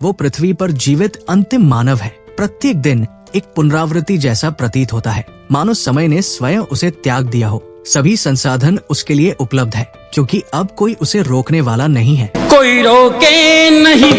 वो पृथ्वी पर जीवित अंतिम मानव है। प्रत्येक दिन एक पुनरावृत्ति जैसा प्रतीत होता है, मानो समय ने स्वयं उसे त्याग दिया हो। सभी संसाधन उसके लिए उपलब्ध है, क्योंकि अब कोई उसे रोकने वाला नहीं है। कोई रोके नहीं,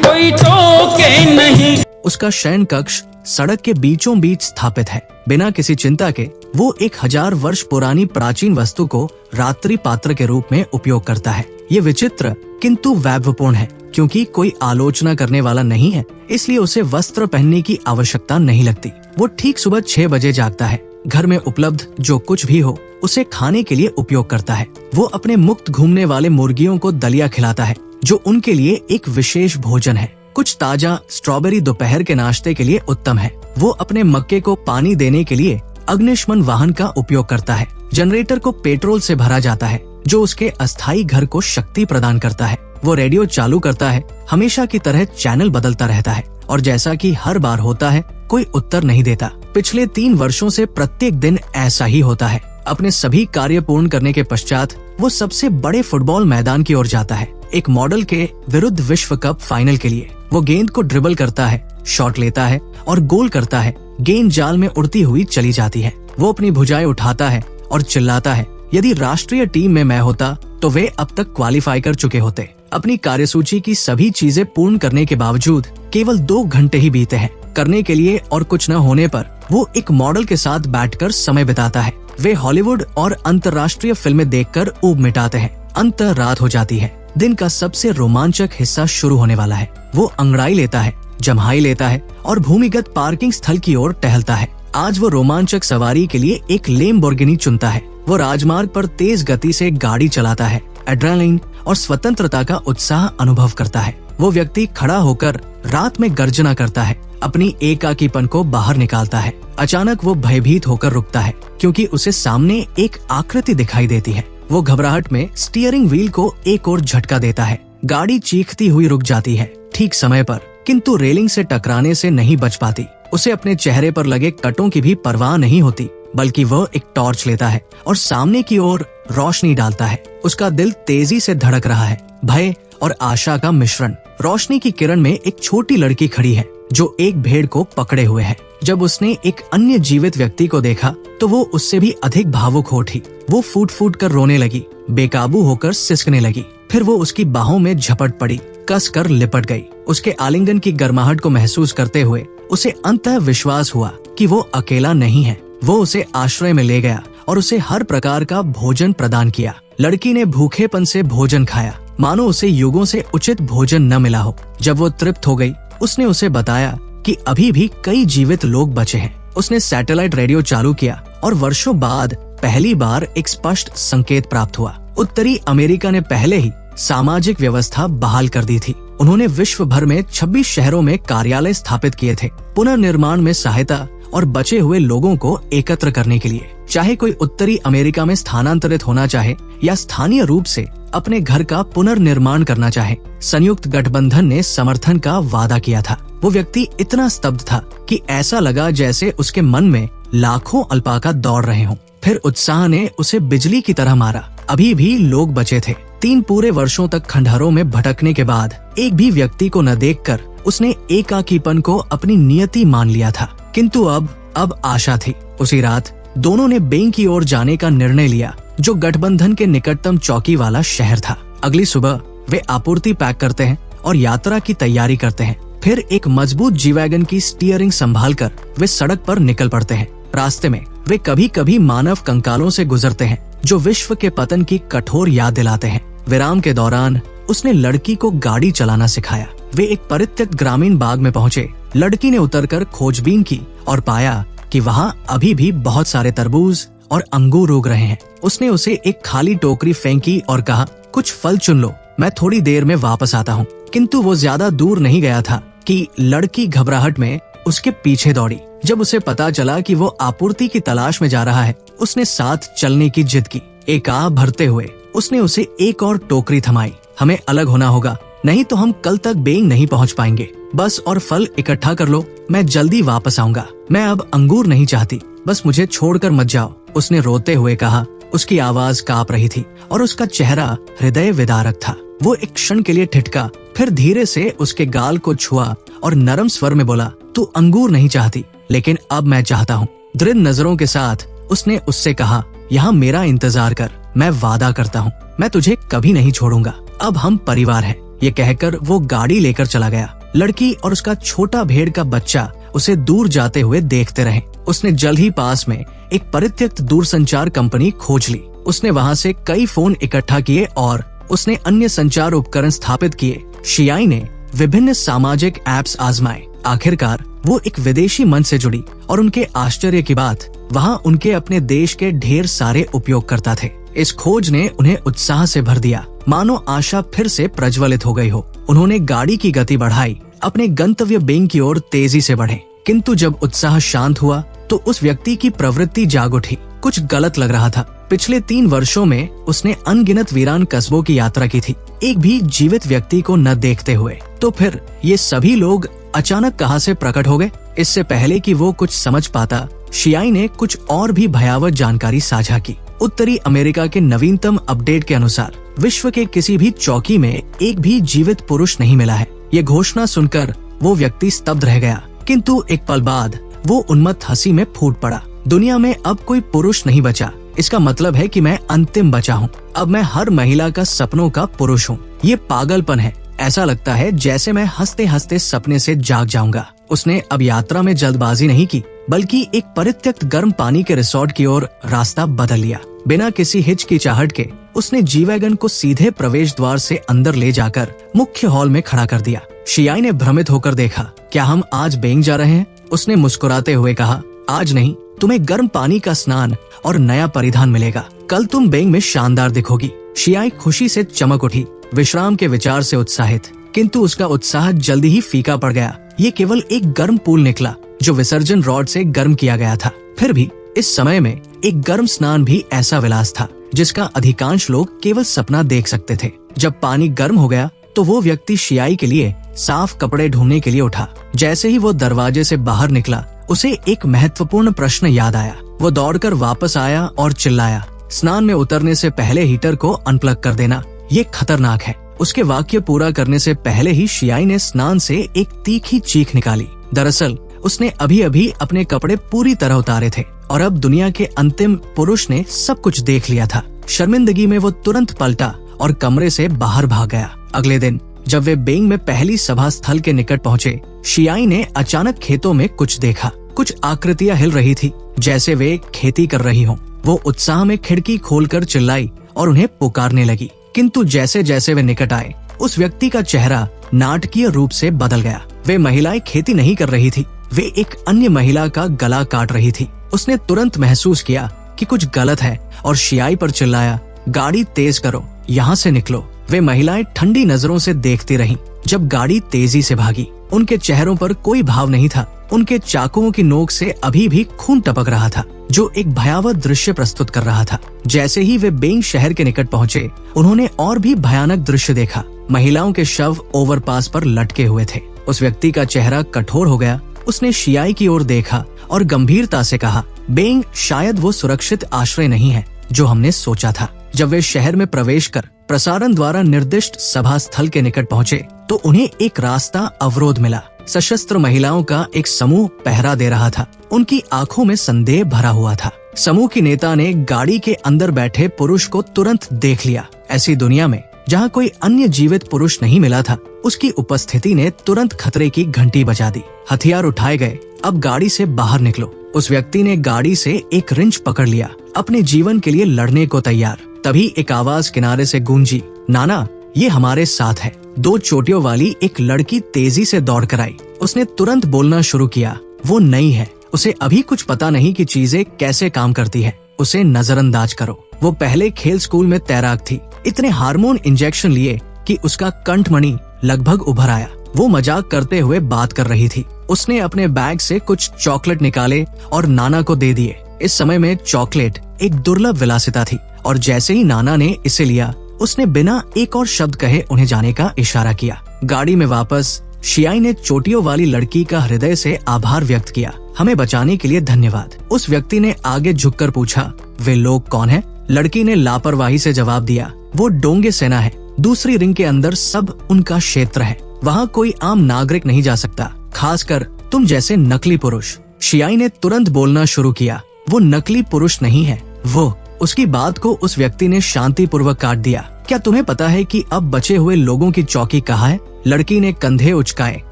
कोई टोके नहीं। उसका शयन कक्ष सड़क के बीचों बीच स्थापित है। बिना किसी चिंता के वो 1000 वर्ष पुरानी प्राचीन वस्तु को रात्रि पात्र के रूप में उपयोग करता है। ये विचित्र किंतु वैभवपूर्ण है, क्योंकि कोई आलोचना करने वाला नहीं है, इसलिए उसे वस्त्र पहनने की आवश्यकता नहीं लगती। वो ठीक सुबह 6 बजे जागता है। घर में उपलब्ध जो कुछ भी हो उसे खाने के लिए उपयोग करता है। वो अपने मुक्त घूमने वाले मुर्गियों को दलिया खिलाता है, जो उनके लिए एक विशेष भोजन है। कुछ ताजा स्ट्रॉबेरी दोपहर के नाश्ते के लिए उत्तम है। वो अपने मक्के को पानी देने के लिए अग्निशमन वाहन का उपयोग करता है। जनरेटर को पेट्रोल से भरा जाता है, जो उसके अस्थायी घर को शक्ति प्रदान करता है। वो रेडियो चालू करता है, हमेशा की तरह चैनल बदलता रहता है, और जैसा कि हर बार होता है, कोई उत्तर नहीं देता। पिछले 3 वर्षों से प्रत्येक दिन ऐसा ही होता है। अपने सभी कार्य पूर्ण करने के पश्चात वो सबसे बड़े फुटबॉल मैदान की ओर जाता है, एक मॉडल के विरुद्ध विश्व कप फाइनल के लिए। वो गेंद को ड्रिबल करता है, शॉट लेता है और गोल करता है। गेंद जाल में उड़ती हुई चली जाती है। वो अपनी भुजाएं उठाता है और चिल्लाता है, यदि राष्ट्रीय टीम में मैं होता तो वे अब तक क्वालिफाई कर चुके होते। अपनी कार्यसूची की सभी चीजें पूर्ण करने के बावजूद केवल 2 घंटे ही बीते हैं। करने के लिए और कुछ न होने पर वो एक मॉडल के साथ बैठकर समय बिताता है। वे हॉलीवुड और अंतर्राष्ट्रीय फिल्में देखकर ऊब मिटाते हैं। अंत रात हो जाती है। दिन का सबसे रोमांचक हिस्सा शुरू होने वाला है। वो अंगड़ाई लेता है, जम्हाई लेता है और भूमिगत पार्किंग स्थल की ओर टहलता है। आज वो रोमांचक सवारी के लिए एक लैम्बोर्गिनी चुनता है। वो राजमार्ग पर तेज गति से गाड़ी चलाता है, एड्रेनलिन और स्वतंत्रता का उत्साह अनुभव करता है। वो व्यक्ति खड़ा होकर रात में गर्जना करता है, अपनी एकाकीपन को बाहर निकालता है। अचानक वो भयभीत होकर रुकता है, क्योंकि उसे सामने एक आकृति दिखाई देती है। वो घबराहट में स्टीयरिंग व्हील को एक और झटका देता है। गाड़ी चीखती हुई रुक जाती है, ठीक समय पर, किंतु रेलिंग से टकराने से नहीं बच पाती। उसे अपने चेहरे पर लगे कटों की भी परवाह नहीं होती, बल्कि वह एक टॉर्च लेता है और सामने की ओर रोशनी डालता है। उसका दिल तेजी से धड़क रहा है, भय और आशा का मिश्रण। रोशनी की किरण में एक छोटी लड़की खड़ी है, जो एक भेड़ को पकड़े हुए है। जब उसने एक अन्य जीवित व्यक्ति को देखा तो वो उससे भी अधिक भावुक हो उठी। वो फूट फूट कर रोने लगी, बेकाबू होकर सिसकने लगी। फिर वो उसकी बाहों में झपट पड़ी, कस कर लिपट गई। उसके आलिंगन की गर्माहट को महसूस करते हुए उसे अंततः विश्वास हुआ कि वो अकेला नहीं है। वो उसे आश्रय में ले गया और उसे हर प्रकार का भोजन प्रदान किया। लड़की ने भूखेपन से भोजन खाया, मानो उसे युगों से उचित भोजन न मिला हो। जब वो तृप्त हो गई, उसने उसे बताया कि अभी भी कई जीवित लोग बचे हैं। उसने सैटेलाइट रेडियो चालू किया और वर्षों बाद पहली बार एक स्पष्ट संकेत प्राप्त हुआ। उत्तरी अमेरिका ने पहले ही सामाजिक व्यवस्था बहाल कर दी थी। उन्होंने विश्व भर में 26 शहरों में कार्यालय स्थापित किए थे, पुनर्निर्माण में सहायता और बचे हुए लोगों को एकत्र करने के लिए। चाहे कोई उत्तरी अमेरिका में स्थानांतरित होना चाहे या स्थानीय रूप से अपने घर का पुनर्निर्माण करना चाहे, संयुक्त गठबंधन ने समर्थन का वादा किया था। वो व्यक्ति इतना स्तब्ध था कि ऐसा लगा जैसे उसके मन में लाखों अल्पाका दौड़ रहे हों। फिर उत्साह ने उसे बिजली की तरह मारा। अभी भी लोग बचे थे। 3 पूरे वर्षों तक खंडहरों में भटकने के बाद एक भी व्यक्ति को न देखकर उसने एकाकीपन को अपनी नियति मान लिया था। किंतु अब आशा थी। उसी रात दोनों ने बेंग की ओर जाने का निर्णय लिया, जो गठबंधन के निकटतम चौकी वाला शहर था। अगली सुबह वे आपूर्ति पैक करते हैं और यात्रा की तैयारी करते हैं। फिर एक मजबूत जी-वैगन की स्टीयरिंग संभालकर वे सड़क पर निकल पड़ते हैं। रास्ते में वे कभी कभी मानव कंकालों से गुजरते हैं, जो विश्व के पतन की कठोर याद दिलाते हैं। विराम के दौरान उसने लड़की को गाड़ी चलाना सिखाया। वे एक परित्यक्त ग्रामीण बाग में पहुँचे। लड़की ने उतरकर खोजबीन की और पाया कि वहाँ अभी भी बहुत सारे तरबूज और अंगूर उग रहे हैं। उसने उसे एक खाली टोकरी फेंकी और कहा, कुछ फल चुन लो, मैं थोड़ी देर में वापस आता हूँ। किंतु वो ज्यादा दूर नहीं गया था कि लड़की घबराहट में उसके पीछे दौड़ी। जब उसे पता चला कि वो आपूर्ति की तलाश में जा रहा है, उसने साथ चलने की जिद की। एक आह भरते हुए उसने उसे एक और टोकरी थमाई। हमें अलग होना होगा, नहीं तो हम कल तक बेंग नहीं पहुंच पाएंगे। बस और फल इकट्ठा कर लो, मैं जल्दी वापस आऊंगा। मैं अब अंगूर नहीं चाहती, बस मुझे छोड़कर मत जाओ, उसने रोते हुए कहा। उसकी आवाज कांप रही थी और उसका चेहरा हृदय विदारक था। वो एक क्षण के लिए ठिठका, फिर धीरे से उसके गाल को छुआ और नरम स्वर में बोला, तू अंगूर नहीं चाहती, लेकिन अब मैं चाहता हूँ। दृढ़ नजरों के साथ उसने उससे कहा, यहाँ मेरा इंतजार कर, मैं वादा करता हूँ, मैं तुझे कभी नहीं छोड़ूंगा। अब हम परिवार हैं। ये कहकर वो गाड़ी लेकर चला गया। लड़की और उसका छोटा भेड़ का बच्चा उसे दूर जाते हुए देखते रहे। उसने जल्द ही पास में एक परित्यक्त दूरसंचार कंपनी खोज ली। उसने वहाँ से कई फोन इकट्ठा किए और उसने अन्य संचार उपकरण स्थापित किए। शियाई ने विभिन्न सामाजिक ऐप्स आजमाए। आखिरकार वो एक विदेशी मंच से जुड़ी और उनके आश्चर्य की बात, वहाँ उनके अपने देश के ढेर सारे उपयोगकर्ता थे। इस खोज ने उन्हें उत्साह से भर दिया, मानो आशा फिर से प्रज्वलित हो गई हो। उन्होंने गाड़ी की गति बढ़ाई, अपने गंतव्य बेंग की ओर तेजी से बढ़े। किंतु जब उत्साह शांत हुआ तो उस व्यक्ति की प्रवृत्ति जाग उठी। कुछ गलत लग रहा था। पिछले 3 वर्षों में उसने अनगिनत वीरान कस्बों की यात्रा की थी, एक भी जीवित व्यक्ति को न देखते हुए। तो फिर ये सभी लोग अचानक कहां से प्रकट हो गए? इससे पहले कि वो कुछ समझ पाता, शियाई ने कुछ और भी भयावह जानकारी साझा की। उत्तरी अमेरिका के नवीनतम अपडेट के अनुसार विश्व के किसी भी चौकी में एक भी जीवित पुरुष नहीं मिला है। ये घोषणा सुनकर वो व्यक्ति स्तब्ध रह गया, किंतु एक पल बाद वो उन्मत्त हंसी में फूट पड़ा। दुनिया में अब कोई पुरुष नहीं बचा। इसका मतलब है कि मैं अंतिम बचा हूँ। अब मैं हर महिला का सपनों का पुरुष हूँ। ये पागलपन है। ऐसा लगता है जैसे मैं हंसते हंसते सपने से जाग जाऊंगा। उसने अब यात्रा में जल्दबाजी नहीं की, बल्कि एक परित्यक्त गर्म पानी के रिसोर्ट की ओर रास्ता बदल लिया। बिना किसी हिचकिचाहट के उसने जी-वैगन को सीधे प्रवेश द्वार से अंदर ले जाकर मुख्य हॉल में खड़ा कर दिया। शियाई ने भ्रमित होकर देखा, क्या हम आज बेंग जा रहे हैं? उसने मुस्कुराते हुए कहा, आज नहीं, तुम्हें गर्म पानी का स्नान और नया परिधान मिलेगा। कल तुम बेंग में शानदार दिखोगी। शियाई खुशी से चमक उठी, विश्राम के विचार से उत्साहित। किंतु उसका उत्साह जल्दी ही फीका पड़ गया। ये केवल एक गर्म पूल निकला जो विसर्जन रॉड से गर्म किया गया था। फिर भी इस समय में एक गर्म स्नान भी ऐसा विलास था जिसका अधिकांश लोग केवल सपना देख सकते थे। जब पानी गर्म हो गया तो वो व्यक्ति शियाई के लिए साफ कपड़े ढूंढने के लिए उठा। जैसे ही वो दरवाजे से बाहर निकला, उसे एक महत्वपूर्ण प्रश्न याद आया। वो दौड़कर वापस आया और चिल्लाया, स्नान में उतरने से पहले हीटर को अनप्लग कर देना, ये खतरनाक है। उसके वाक्य पूरा करने से पहले ही शियाई ने स्नान से एक तीखी चीख निकाली। दरअसल उसने अभी अभी अपने कपड़े पूरी तरह उतारे थे और अब दुनिया के अंतिम पुरुष ने सब कुछ देख लिया था। शर्मिंदगी में वो तुरंत पलटा और कमरे से बाहर भाग गया। अगले दिन जब वे बेंग में पहली सभा स्थल के निकट पहुँचे, शियाई ने अचानक खेतों में कुछ देखा। कुछ आकृतियां हिल रही थी, जैसे वे खेती कर रही हों। वो उत्साह में खिड़की खोलकर चिल्लाई और उन्हें पुकारने लगी। किंतु जैसे जैसे वे निकट आए, उस व्यक्ति का चेहरा नाटकीय रूप से बदल गया। वे महिलाएं खेती नहीं कर रही थी, वे एक अन्य महिला का गला काट रही थी। उसने तुरंत महसूस किया कि कुछ गलत है और शियाई पर चिल्लाया, गाड़ी तेज करो, यहाँ से निकलो। वे महिलाएं ठंडी नजरों से देखती रहीं जब गाड़ी तेजी से भागी। उनके चेहरों पर कोई भाव नहीं था। उनके चाकुओं की नोक से अभी भी खून टपक रहा था, जो एक भयावह दृश्य प्रस्तुत कर रहा था। जैसे ही वे बेंग शहर के निकट पहुँचे, उन्होंने और भी भयानक दृश्य देखा। महिलाओं के शव ओवरपास पर लटके हुए थे। उस व्यक्ति का चेहरा कठोर हो गया। उसने शियाई की ओर देखा और गंभीरता से कहा, बेंग शायद वो सुरक्षित आश्रय नहीं है जो हमने सोचा था। जब वे शहर में प्रवेश कर प्रसारण द्वारा निर्दिष्ट सभा स्थल के निकट पहुँचे तो उन्हें एक रास्ता अवरोध मिला। सशस्त्र महिलाओं का एक समूह पहरा दे रहा था। उनकी आंखों में संदेह भरा हुआ था। समूह की नेता ने गाड़ी के अंदर बैठे पुरुष को तुरंत देख लिया। ऐसी दुनिया में जहाँ कोई अन्य जीवित पुरुष नहीं मिला था, उसकी उपस्थिति ने तुरंत खतरे की घंटी बजा दी। हथियार उठाए गए, अब गाड़ी से बाहर निकलो। उस व्यक्ति ने गाड़ी से एक रिंच पकड़ लिया, अपने जीवन के लिए लड़ने को तैयार। तभी एक आवाज किनारे से गूंजी, नाना, ये हमारे साथ है। 2 चोटियों वाली एक लड़की तेजी से दौड़ कर आई। उसने तुरंत बोलना शुरू किया, वो नई है, उसे अभी कुछ पता नहीं कि चीजें कैसे काम करती है, उसे नजरअंदाज करो। वो पहले खेल स्कूल में तैराक थी। इतने हार्मोन इंजेक्शन लिए कि उसका कंठमणि लगभग उभर आया। वो मजाक करते हुए बात कर रही थी। उसने अपने बैग से कुछ चॉकलेट निकाले और नाना को दे दिए। इस समय में चॉकलेट एक दुर्लभ विलासिता थी और जैसे ही नाना ने इसे लिया, उसने बिना एक और शब्द कहे उन्हें जाने का इशारा किया। गाड़ी में वापस शियाई ने चोटियों वाली लड़की का हृदय से आभार व्यक्त किया। हमें बचाने के लिए धन्यवाद। उस व्यक्ति ने आगे झुककर पूछा, वे लोग कौन हैं? लड़की ने लापरवाही से जवाब दिया, वो डोंगे सेना है, दूसरी रिंग के अंदर सब उनका क्षेत्र है, वहाँ कोई आम नागरिक नहीं जा सकता, खासकर तुम जैसे नकली पुरुष। शियाई ने तुरंत बोलना शुरू किया, वो नकली पुरुष नहीं है, वो। उसकी बात को उस व्यक्ति ने शांतिपूर्वक काट दिया। क्या तुम्हें पता है कि अब बचे हुए लोगों की चौकी कहाँ है? लड़की ने कंधे उचकाए।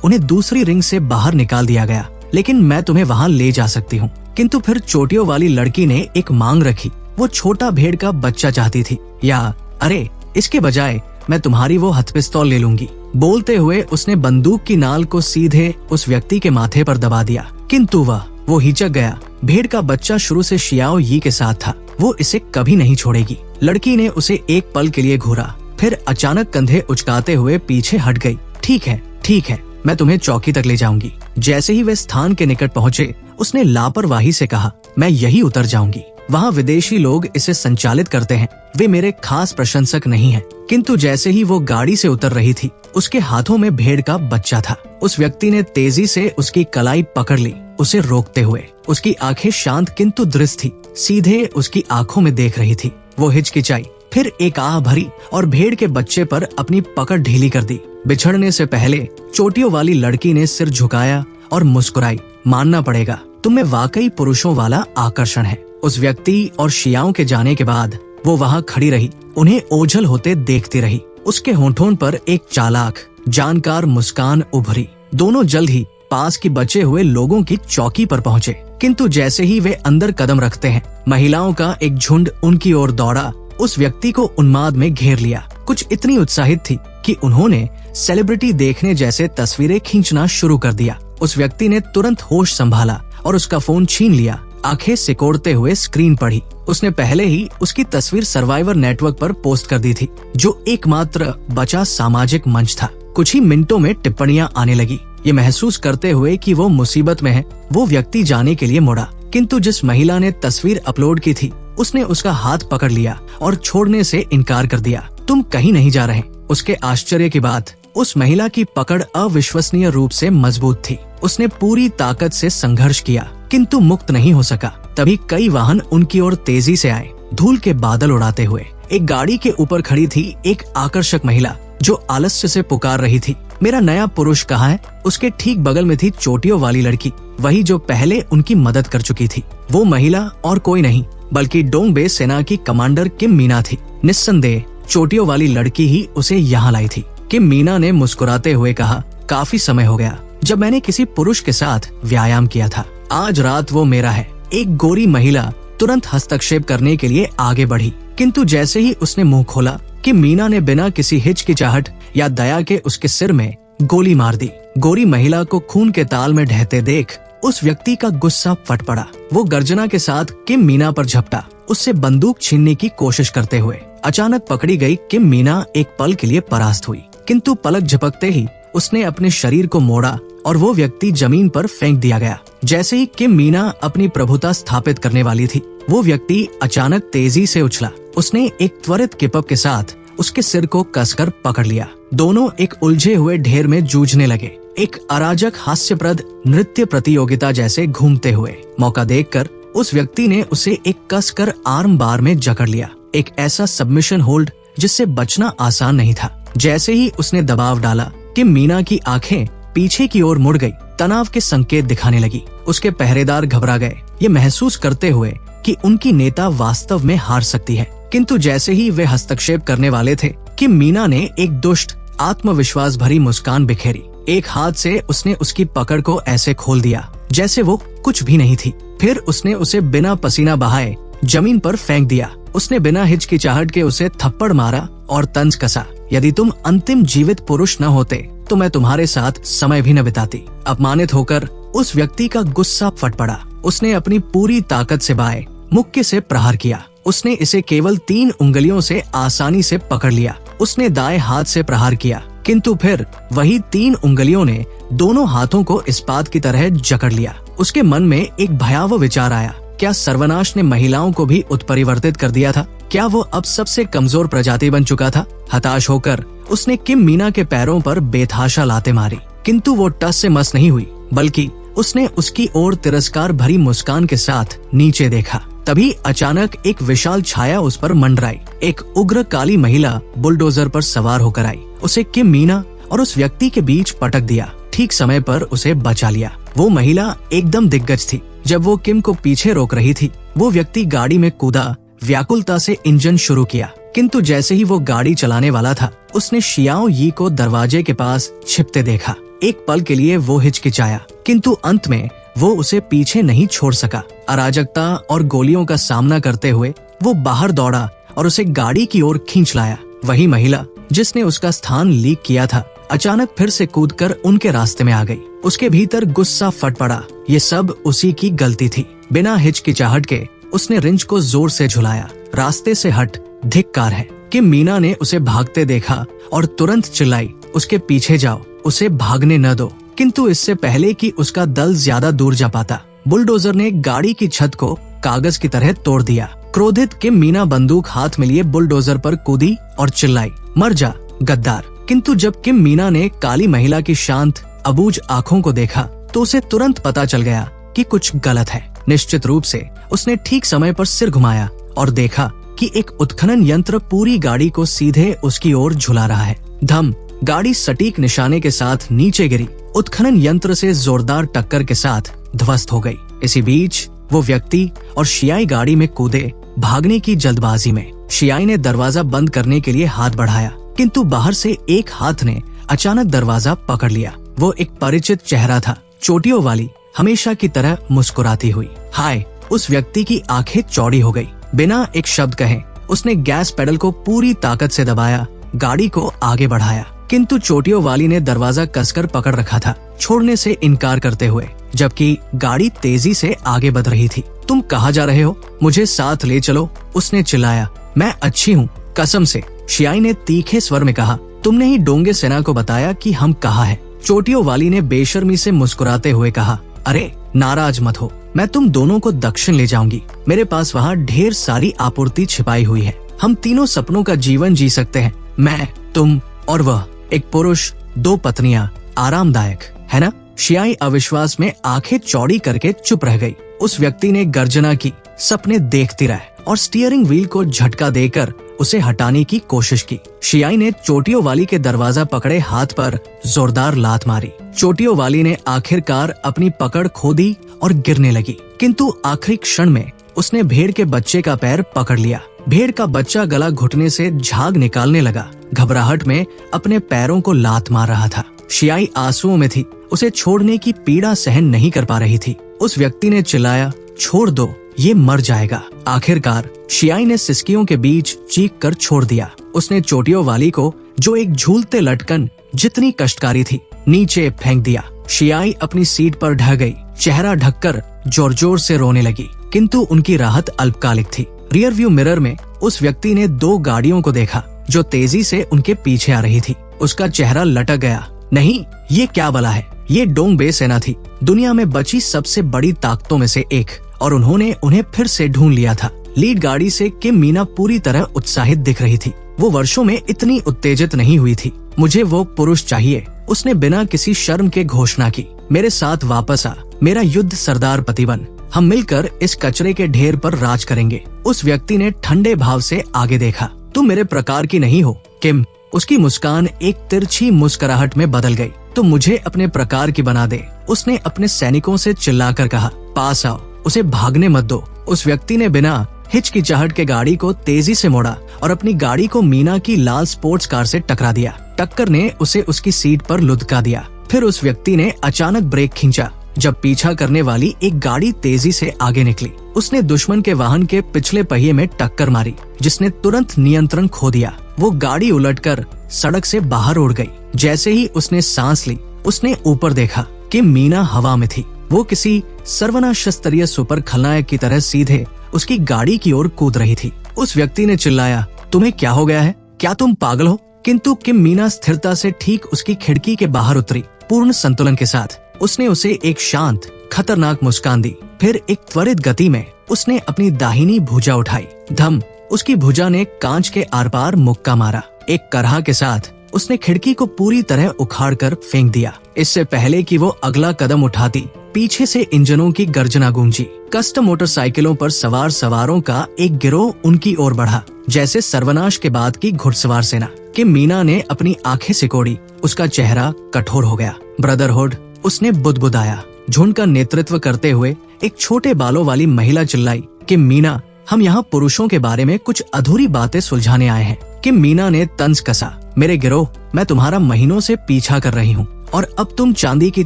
उन्हें दूसरी रिंग से बाहर निकाल दिया गया, लेकिन मैं तुम्हें वहाँ ले जा सकती हूँ। किंतु फिर चोटियों वाली लड़की ने एक मांग रखी। वो छोटा भेड़ का बच्चा चाहती थी, या अरे इसके बजाय मैं तुम्हारी वो हथपिस्तौल ले लूंगी। बोलते हुए उसने बंदूक की नाल को सीधे उस व्यक्ति के माथे पर दबा दिया, किंतु वो हिचक गया। भेड़ का बच्चा शुरू से शियाओ यी के साथ था, वो इसे कभी नहीं छोड़ेगी। लड़की ने उसे एक पल के लिए घूरा, फिर अचानक कंधे उचकाते हुए पीछे हट गई। ठीक है, मैं तुम्हें चौकी तक ले जाऊंगी। जैसे ही वे स्थान के निकट पहुँचे, उसने लापरवाही से कहा, मैं यही उतर जाऊंगी। वहाँ विदेशी लोग इसे संचालित करते हैं, वे मेरे खास प्रशंसक नहीं हैं। किंतु जैसे ही वो गाड़ी से उतर रही थी, उसके हाथों में भेड़ का बच्चा था। उस व्यक्ति ने तेजी से उसकी कलाई पकड़ ली, उसे रोकते हुए। उसकी आंखें शांत किंतु दृढ़ थी, सीधे उसकी आंखों में देख रही थी। वो हिचकिचाई, फिर एक आह भरी और भेड़ के बच्चे पर अपनी पकड़ ढीली कर दी। बिछड़ने से पहले चोटियों वाली लड़की ने सिर झुकाया और मुस्कुराई, मानना पड़ेगा, तुम में वाकई पुरुषों वाला आकर्षण है। उस व्यक्ति और शियाओं के जाने के बाद वो वहाँ खड़ी रही, उन्हें ओझल होते देखती रही। उसके होंठों पर एक चालाक जानकार मुस्कान उभरी। दोनों जल्द ही पास की बचे हुए लोगों की चौकी पर पहुँचे, किंतु जैसे ही वे अंदर कदम रखते हैं, महिलाओं का एक झुंड उनकी ओर दौड़ा, उस व्यक्ति को उन्माद में घेर लिया। कुछ इतनी उत्साहित थी कि उन्होंने सेलिब्रिटी देखने जैसे तस्वीरें खींचना शुरू कर दिया। उस व्यक्ति ने तुरंत होश संभाला और उसका फोन छीन लिया। आंखें सिकोड़ते हुए स्क्रीन पढ़ी। उसने पहले ही उसकी तस्वीर सर्वाइवर नेटवर्क पर पोस्ट कर दी थी, जो एकमात्र बचा सामाजिक मंच था। कुछ ही मिनटों में टिप्पणियां आने लगी। ये महसूस करते हुए कि वो मुसीबत में है, वो व्यक्ति जाने के लिए मुड़ा, किंतु जिस महिला ने तस्वीर अपलोड की थी, उसने उसका हाथ पकड़ लिया और छोड़ने से इनकार कर दिया। तुम कहीं नहीं जा रहे। उसके आश्चर्य की बात, उस महिला की पकड़ अविश्वसनीय रूप से मजबूत थी। उसने पूरी ताकत से संघर्ष किया, किंतु मुक्त नहीं हो सका। तभी कई वाहन उनकी ओर तेजी से आए, धूल के बादल उड़ाते हुए। एक गाड़ी के ऊपर खड़ी थी एक आकर्षक महिला, जो आलस्य से पुकार रही थी, मेरा नया पुरुष कहाँ है? उसके ठीक बगल में थी चोटियों वाली लड़की, वही जो पहले उनकी मदद कर चुकी थी। वो महिला और कोई नहीं बल्कि डोंगबे सेना की कमांडर किम मीना थी। निस्संदेह चोटियों वाली लड़की ही उसे यहाँ लाई थी। किम मीना ने मुस्कुराते हुए कहा, काफी समय हो गया जब मैंने किसी पुरुष के साथ व्यायाम किया था, आज रात वो मेरा है। एक गोरी महिला तुरंत हस्तक्षेप करने के लिए आगे बढ़ी, किंतु जैसे ही उसने मुंह खोला कि मीना ने बिना किसी हिचकिचाहट या दया के उसके सिर में गोली मार दी। गोरी महिला को खून के ताल में ढहते देख उस व्यक्ति का गुस्सा फट पड़ा। वो गर्जना के साथ किम मीना पर झपटा, उससे बंदूक छीनने की कोशिश करते हुए। अचानक पकड़ी गई किम मीना एक पल के लिए परास्त हुई, किंतु पलक झपकते ही उसने अपने शरीर को मोड़ा और वो व्यक्ति जमीन पर फेंक दिया गया। जैसे ही किम मीना अपनी प्रभुता स्थापित करने वाली थी, वो व्यक्ति अचानक तेजी से उछला। उसने एक त्वरित किपअप के साथ उसके सिर को कसकर पकड़ लिया। दोनों एक उलझे हुए ढेर में जूझने लगे, एक अराजक हास्यप्रद नृत्य प्रतियोगिता जैसे घूमते हुए। मौका देखकर उस व्यक्ति ने उसे एक कसकर आर्म बार में जकड़ लिया, एक ऐसा सबमिशन होल्ड जिससे बचना आसान नहीं था। जैसे ही उसने दबाव डाला कि मीना की आंखें पीछे की ओर मुड़ गई, तनाव के संकेत दिखाने लगी। उसके पहरेदार घबरा गए, ये महसूस करते हुए कि उनकी नेता वास्तव में हार सकती है। किंतु जैसे ही वे हस्तक्षेप करने वाले थे कि मीना ने एक दुष्ट आत्मविश्वास भरी मुस्कान बिखेरी। एक हाथ से उसने उसकी पकड़ को ऐसे खोल दिया जैसे वो कुछ भी नहीं थी। फिर उसने उसे बिना पसीना बहाए जमीन पर फेंक दिया। उसने बिना हिचकिचाहट के उसे थप्पड़ मारा और तंज कसा, यदि तुम अंतिम जीवित पुरुष न होते तो मैं तुम्हारे साथ समय भी न बिताती। अपमानित होकर उस व्यक्ति का गुस्सा फट पड़ा। उसने अपनी पूरी ताकत से बाएं मुक्के से प्रहार किया। उसने इसे केवल 3 उंगलियों से आसानी से पकड़ लिया। उसने दाएं हाथ से प्रहार किया, किंतु फिर वही 3 उंगलियों ने दोनों हाथों को इस्पात की तरह जकड़ लिया। उसके मन में एक भयावह विचार आया, क्या सर्वनाश ने महिलाओं को भी उत्परिवर्तित कर दिया था? क्या वो अब सबसे कमजोर प्रजाति बन चुका था? हताश होकर उसने किम मीना के पैरों पर बेतहाशा लाते मारी, किंतु वो टस से मस नहीं हुई, बल्कि उसने उसकी ओर तिरस्कार भरी मुस्कान के साथ नीचे देखा। तभी अचानक एक विशाल छाया उस पर मंडराई। एक उग्र काली महिला बुलडोजर पर सवार होकर आई, उसे किम मीना और उस व्यक्ति के बीच पटक दिया। ठीक समय पर उसे बचा लिया। वो महिला एकदम दिग्गज थी। जब वो किम को पीछे रोक रही थी, वो व्यक्ति गाड़ी में कूदा, व्याकुलता से इंजन शुरू किया, किंतु जैसे ही वो गाड़ी चलाने वाला था, उसने शियाओ यी को दरवाजे के पास छिपते देखा। एक पल के लिए वो हिचकिचाया, किंतु अंत में वो उसे पीछे नहीं छोड़ सका। अराजकता और गोलियों का सामना करते हुए वो बाहर दौड़ा और उसे गाड़ी की ओर खींच लाया। वही महिला जिसने उसका स्थान लीक किया था, अचानक फिर से कूदकर उनके रास्ते में आ गई। उसके भीतर गुस्सा फट पड़ा। ये सब उसी की गलती थी। बिना हिचकिचाहट के उसने रिंच को जोर से झुलाया। रास्ते से हट, धिक्कार है। कि मीना ने उसे भागते देखा और तुरंत चिल्लाई, उसके पीछे जाओ, उसे भागने न दो। किंतु इससे पहले कि उसका दल ज्यादा दूर जा पाता, बुलडोजर ने गाड़ी की छत को कागज की तरह तोड़ दिया। क्रोधित किम मीना बंदूक हाथ में लिए बुलडोजर पर कूदी और चिल्लाई, मर जा गद्दार। किंतु जब किम मीना ने काली महिला की शांत अबूझ आंखों को देखा तो उसे तुरंत पता चल गया कि कुछ गलत है। निश्चित रूप से उसने ठीक समय पर सिर घुमाया और देखा कि एक उत्खनन यंत्र पूरी गाड़ी को सीधे उसकी ओर झुला रहा है। धम, गाड़ी सटीक निशाने के साथ नीचे गिरी। उत्खनन यंत्र से जोरदार टक्कर के साथ ध्वस्त हो गई। इसी बीच वो व्यक्ति और शियाई गाड़ी में कूदे। भागने की जल्दबाजी में शियाई ने दरवाजा बंद करने के लिए हाथ बढ़ाया, किंतु बाहर से एक हाथ ने अचानक दरवाजा पकड़ लिया। वो एक परिचित चेहरा था, चोटियों वाली, हमेशा की तरह मुस्कुराती हुई। हाय! उस व्यक्ति की आंखें चौड़ी हो गई। बिना एक शब्द कहे उसने गैस पेडल को पूरी ताकत से दबाया, गाड़ी को आगे बढ़ाया। किंतु चोटियों वाली ने दरवाजा कसकर पकड़ रखा था, छोड़ने से इनकार करते हुए, जबकि गाड़ी तेजी से आगे बढ़ रही थी। तुम कहाँ जा रहे हो? मुझे साथ ले चलो, उसने चिल्लाया। मैं अच्छी हूँ, कसम से, शियाई ने तीखे स्वर में कहा। तुमने ही डोंगे सेना को बताया कि हम कहाँ हैं। चोटियों वाली ने बेशर्मी से मुस्कुराते हुए कहा, अरे नाराज मत हो, मैं तुम दोनों को दक्षिण ले जाऊंगी। मेरे पास वहाँ ढेर सारी आपूर्ति छिपाई हुई है। हम तीनों सपनों का जीवन जी सकते हैं, मैं, तुम और वह। एक पुरुष, दो पत्नियां, आरामदायक, है ना? शियाई अविश्वास में आंखें चौड़ी करके चुप रह गई। उस व्यक्ति ने गर्जना की, सपने देखती रहे और स्टीयरिंग व्हील को झटका देकर उसे हटाने की कोशिश की। शियाई ने चोटियों वाली के दरवाजा पकड़े हाथ पर जोरदार लात मारी। चोटियों वाली ने आखिरकार अपनी पकड़ खो दी और गिरने लगी, किंतु आखिरी क्षण में उसने भेड़ के बच्चे का पैर पकड़ लिया। भेड़ का बच्चा गला घुटने से झाग निकालने लगा, घबराहट में अपने पैरों को लात मार रहा था। शियाई आंसुओं में थी, उसे छोड़ने की पीड़ा सहन नहीं कर पा रही थी। उस व्यक्ति ने चिल्लाया, छोड़ दो, ये मर जाएगा। आखिरकार शियाई ने सिसकियों के बीच चीख कर छोड़ दिया। उसने चोटियों वाली को, जो एक झूलते लटकन जितनी कष्टकारी थी, नीचे फेंक दिया। शियाई अपनी सीट पर ढह गई, चेहरा ढककर जोर जोर से रोने लगी, किंतु उनकी राहत अल्पकालिक थी। रियर व्यू मिरर में उस व्यक्ति ने दो गाड़ियों को देखा जो तेजी से उनके पीछे आ रही थी। उसका चेहरा लटक गया। नहीं, ये क्या बला है? ये डोंगबे सेना थी, दुनिया में बची सबसे बड़ी ताकतों में से एक, और उन्होंने उन्हें फिर से ढूंढ लिया था। लीड गाड़ी से किम मीना पूरी तरह उत्साहित दिख रही थी। वो वर्षों में इतनी उत्तेजित नहीं हुई थी। मुझे वो पुरुष चाहिए, उसने बिना किसी शर्म के घोषणा की। मेरे साथ वापस आ, मेरा युद्ध सरदार पति बन। हम मिलकर इस कचरे के ढेर पर राज करेंगे। उस व्यक्ति ने ठंडे भाव से आगे देखा। तुम मेरे प्रकार की नहीं हो, किम। उसकी मुस्कान एक तिरछी मुस्कुराहट में बदल गई। तुम मुझे अपने प्रकार की बना दे, उसने अपने सैनिकों से चिल्लाकर कहा। पास आओ, उसे भागने मत दो। उस व्यक्ति ने बिना हिचकिचाहट के गाड़ी को तेजी से मोड़ा और अपनी गाड़ी को मीना की लाल स्पोर्ट्स कार से टकरा दिया। टक्कर ने उसे उसकी सीट पर लुढ़का दिया। फिर उस व्यक्ति ने अचानक ब्रेक खींचा जब पीछा करने वाली एक गाड़ी तेजी से आगे निकली। उसने दुश्मन के वाहन के पिछले पहिए में टक्कर मारी, जिसने तुरंत नियंत्रण खो दिया। वो गाड़ी उलटकर सड़क से बाहर उड़ गई। जैसे ही उसने सांस ली, उसने ऊपर देखा कि मीना हवा में थी। वो किसी सर्वनाश स्तरीय सुपर खलनायक की तरह सीधे उसकी गाड़ी की ओर कूद रही थी। उस व्यक्ति ने चिल्लाया, तुम्हें क्या हो गया है? क्या तुम पागल हो? किंतु किम मीना स्थिरता से ठीक उसकी खिड़की के बाहर उतरी, पूर्ण संतुलन के साथ। उसने उसे एक शांत, खतरनाक मुस्कान दी। फिर एक त्वरित गति में उसने अपनी दाहिनी भुजा उठाई। धम, उसकी भुजा ने कांच के आर पार मुक्का मारा। एक करहा के साथ उसने खिड़की को पूरी तरह उखाड़कर फेंक दिया। इससे पहले कि वो अगला कदम उठाती, पीछे से इंजनों की गर्जना गूंजी। कस्टम मोटरसाइकिलों पर सवार सवारों का एक गिरोह उनकी ओर बढ़ा, जैसे सर्वनाश के बाद की घुड़सवार सेना। कि मीना ने अपनी आंखें सिकोड़ी, उसका चेहरा कठोर हो गया। ब्रदरहुड, उसने बुदबुदाया। झुंड का नेतृत्व करते हुए एक छोटे बालों वाली महिला चिल्लाई कि मीना, हम यहाँ पुरुषों के बारे में कुछ अधूरी बातें सुलझाने आए हैं। कि मीना ने तंज कसा, मेरे गिरोह, मैं तुम्हारा महीनों से पीछा कर रही हूँ और अब तुम चांदी की